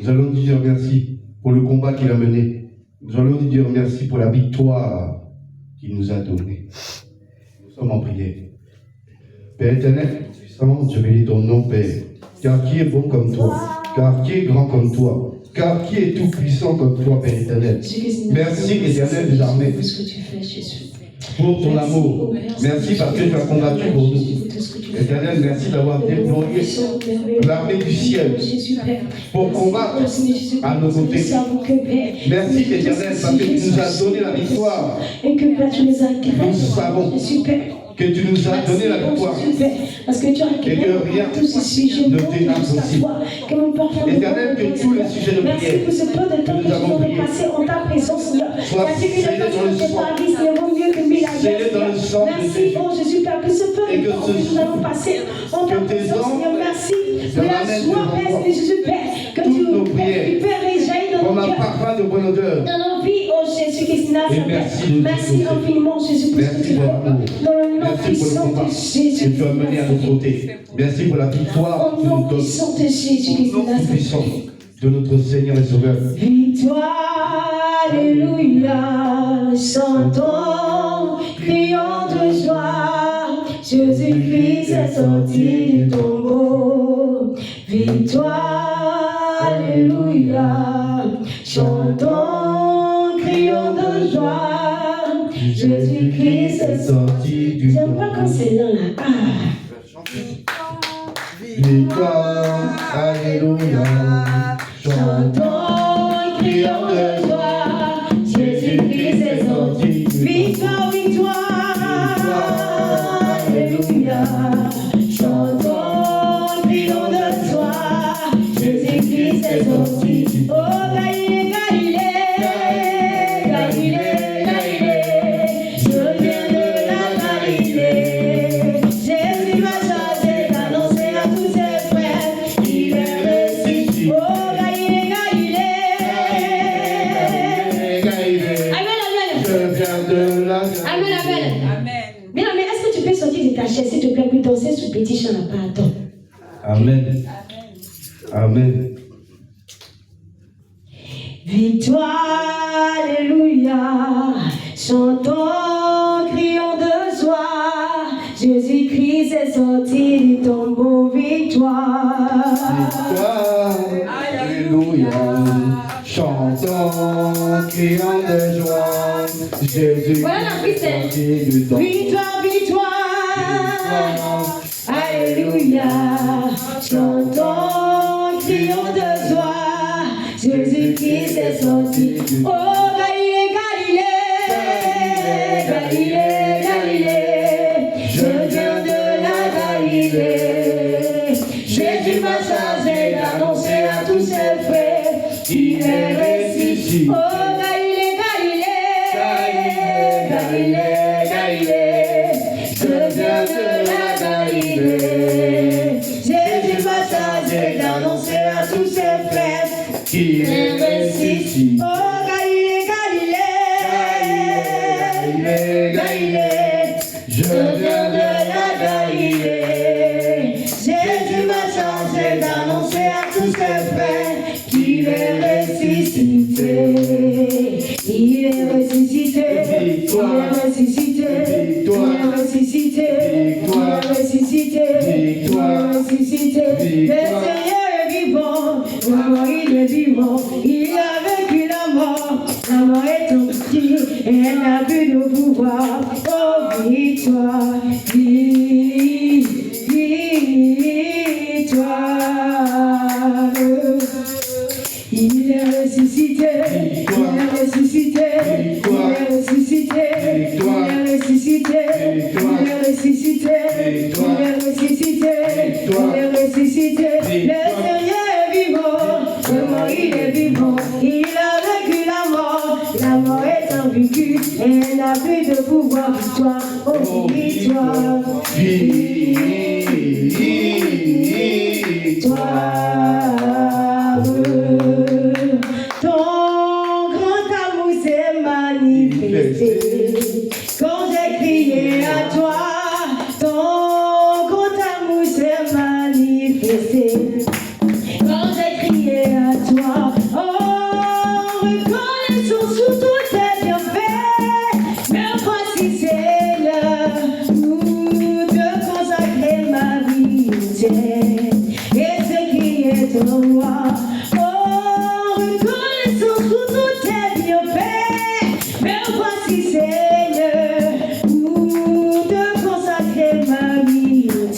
Nous allons lui dire merci pour le combat qu'il a mené. Nous allons lui dire merci pour la victoire qu'il nous a donnée. Nous sommes en prière. Père éternel, puissant, je bénis ton nom, Père. Car qui est bon comme toi? Car qui est grand comme toi? Car qui est tout puissant comme toi, Père éternel? Merci, éternel des armées, pour ce que tu fais, Jésus. pour ton amour. Merci parce que tu as combattu pour nous. tout ce que tu fais. Éternel, merci d'avoir déployé l'armée du ciel pour combattre à nos côtés. Merci Éternel parce que tu nous as donné la victoire. Et que Père, tu les as créés. Nous savons que tu nous as donné la victoire. Parce que tu as Et que rien tous ces sujets ne t'est impossible. Éternel, que tous les sujets de merci prière pour ce peu de temps que nous avons passé en ta présence, Seigneur. Merci que les personnes de ta vie, c'est mieux que mille années. Merci, oh Jésus, Père, que ce peu de temps que nous avons passé en ta présence, Seigneur. Merci de la joie, Père, Jésus, Père, que tu Père, réjaillit dans nos cœurs. Parfum de bonne odeur. Dans nos vies, oh Jésus-Christ, merci infiniment, Jésus-Christ, Merci pour l'amour. dans le nom Merci pour le puissant combat de que Jésus. tu as mené à nos côtés. Merci pour la victoire Au que tu nom nous donnes. puissant de Jésus-Christ. Au nom puissant de notre Seigneur et Sauveur. Victoire, alléluia, chantons, crions de joie, Jésus-Christ est sorti du tombeau. Victoire, alléluia, chantons, crions de joie, Jésus-Christ est sorti du tombeau. J'aime pas quand c'est là, là. Victoire, alléluia, chantons, crions de joie, Jésus-Christ est sorti. Victoire, victoire, alléluia, chantons, crions de joie, Jésus-Christ est sorti. Oh, Galilée, Galilée, Galilée, Galilée, je viens de la Galilée. Jésus m'a chargé d'annoncer à tous ses frères qu'il est ressuscité. Oh, Galilée, Galilée. Amen, je viens de la amen, amen. Bien, mais est-ce que tu peux sortir de ta chaise, s'il te plaît, pour danser sous petit chant à part? Amen. Amen. Victoire, alléluia, chantons, crions de joie, Jésus-Christ est sorti du tombeau, victoire. Victoire, alléluia, chantons, crions de joie, Jésus est sorti du tombeau. Victoire, victoire, alléluia, chantons, crions de joie, Jésus-Christ est sorti. Oh, Galilée, Galilée, Galilée, Galilée, je viens de la Galilée. Jésus m'a chargé d'annoncer à tous ses frères qu'il est ressuscité. Oh, Galilée, Galilée, Galilée, Galilée, je viens de la Galilée. Jésus m'a chargé d'annoncer à tous ses frères qu'il est ressuscité. Oh, Galilée, Galilée, Galilée, je viens de la Galilée. Jésus m'a chargé d'annoncer à tous ses frères qu'il est ressuscité. Il est ressuscité. Il est ressuscité. Il est ressuscité. Il est ressuscité. Il est ressuscité. Le Seigneur est vivant. La mort, il est vivant. Il a vaincu la mort. La mort est tombée et elle n'a plus de pouvoir. Oh, victoire, victoire. Il est ressuscité. Il est ressuscité. Il est ressuscité. Il est ressuscité. Il est ressuscité. Il est ressuscité. Il est ressuscité. Le Seigneur est vivant. Le mort, il est vivant. Il a vaincu la mort. La mort est invaincue. Et elle n'a plus de pouvoir. Victoire. Oh, victoire. Victoire. Ton grand amour s'est manifesté. Quand j'ai crié à toi, ton grand amour s'est manifesté. Quand j'ai crié à toi, oh, reconnaissons sous tous tes bienfaits. Me voici, Seigneur, nous te consacrer ma vie entière. Et ce qui est en moi, oh, reconnaissons sous tous tes bienfaits. Me voici, Seigneur, nous te consacrer ma vie entière.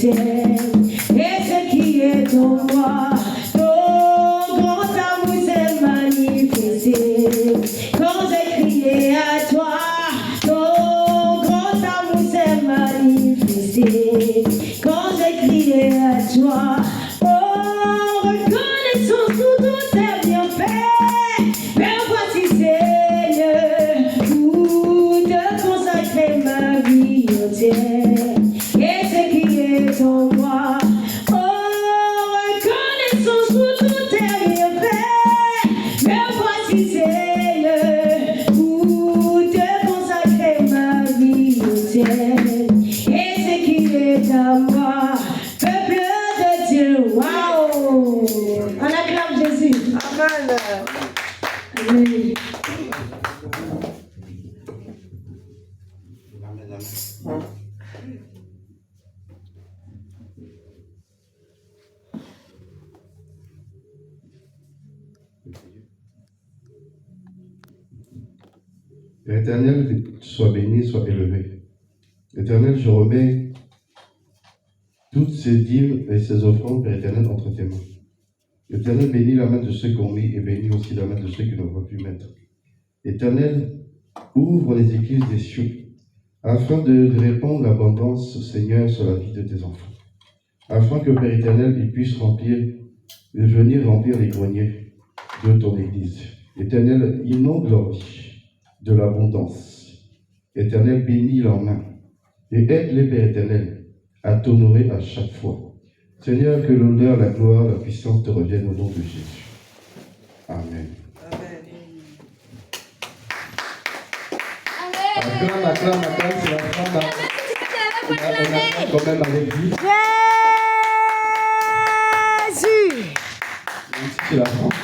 Amen. Amen. L'Éternel soit béni, soit élevé. L'Éternel, je remets toutes ces dîmes et ces offrandes, Père éternel, entre tes mains. L'Éternel, bénis la main de ceux qui ont mis et bénis aussi la main de ceux qui ne vont plus mettre. L'Éternel, ouvre les églises des cieux, afin de répandre l'abondance, Seigneur, sur la vie de tes enfants. Afin que, Père éternel, ils puissent venir remplir les greniers de ton Église. Éternel, inonde leur vie de l'abondance. Éternel, bénis leurs mains et aide-les, Père éternel, à t'honorer à chaque fois. Seigneur, que l'honneur, la gloire, la puissance te reviennent au nom de Jésus. Amen. Acclame, c'est la femme. On a quand même avec lui. Jésus. Même si c'est la France.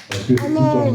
Parce que tout en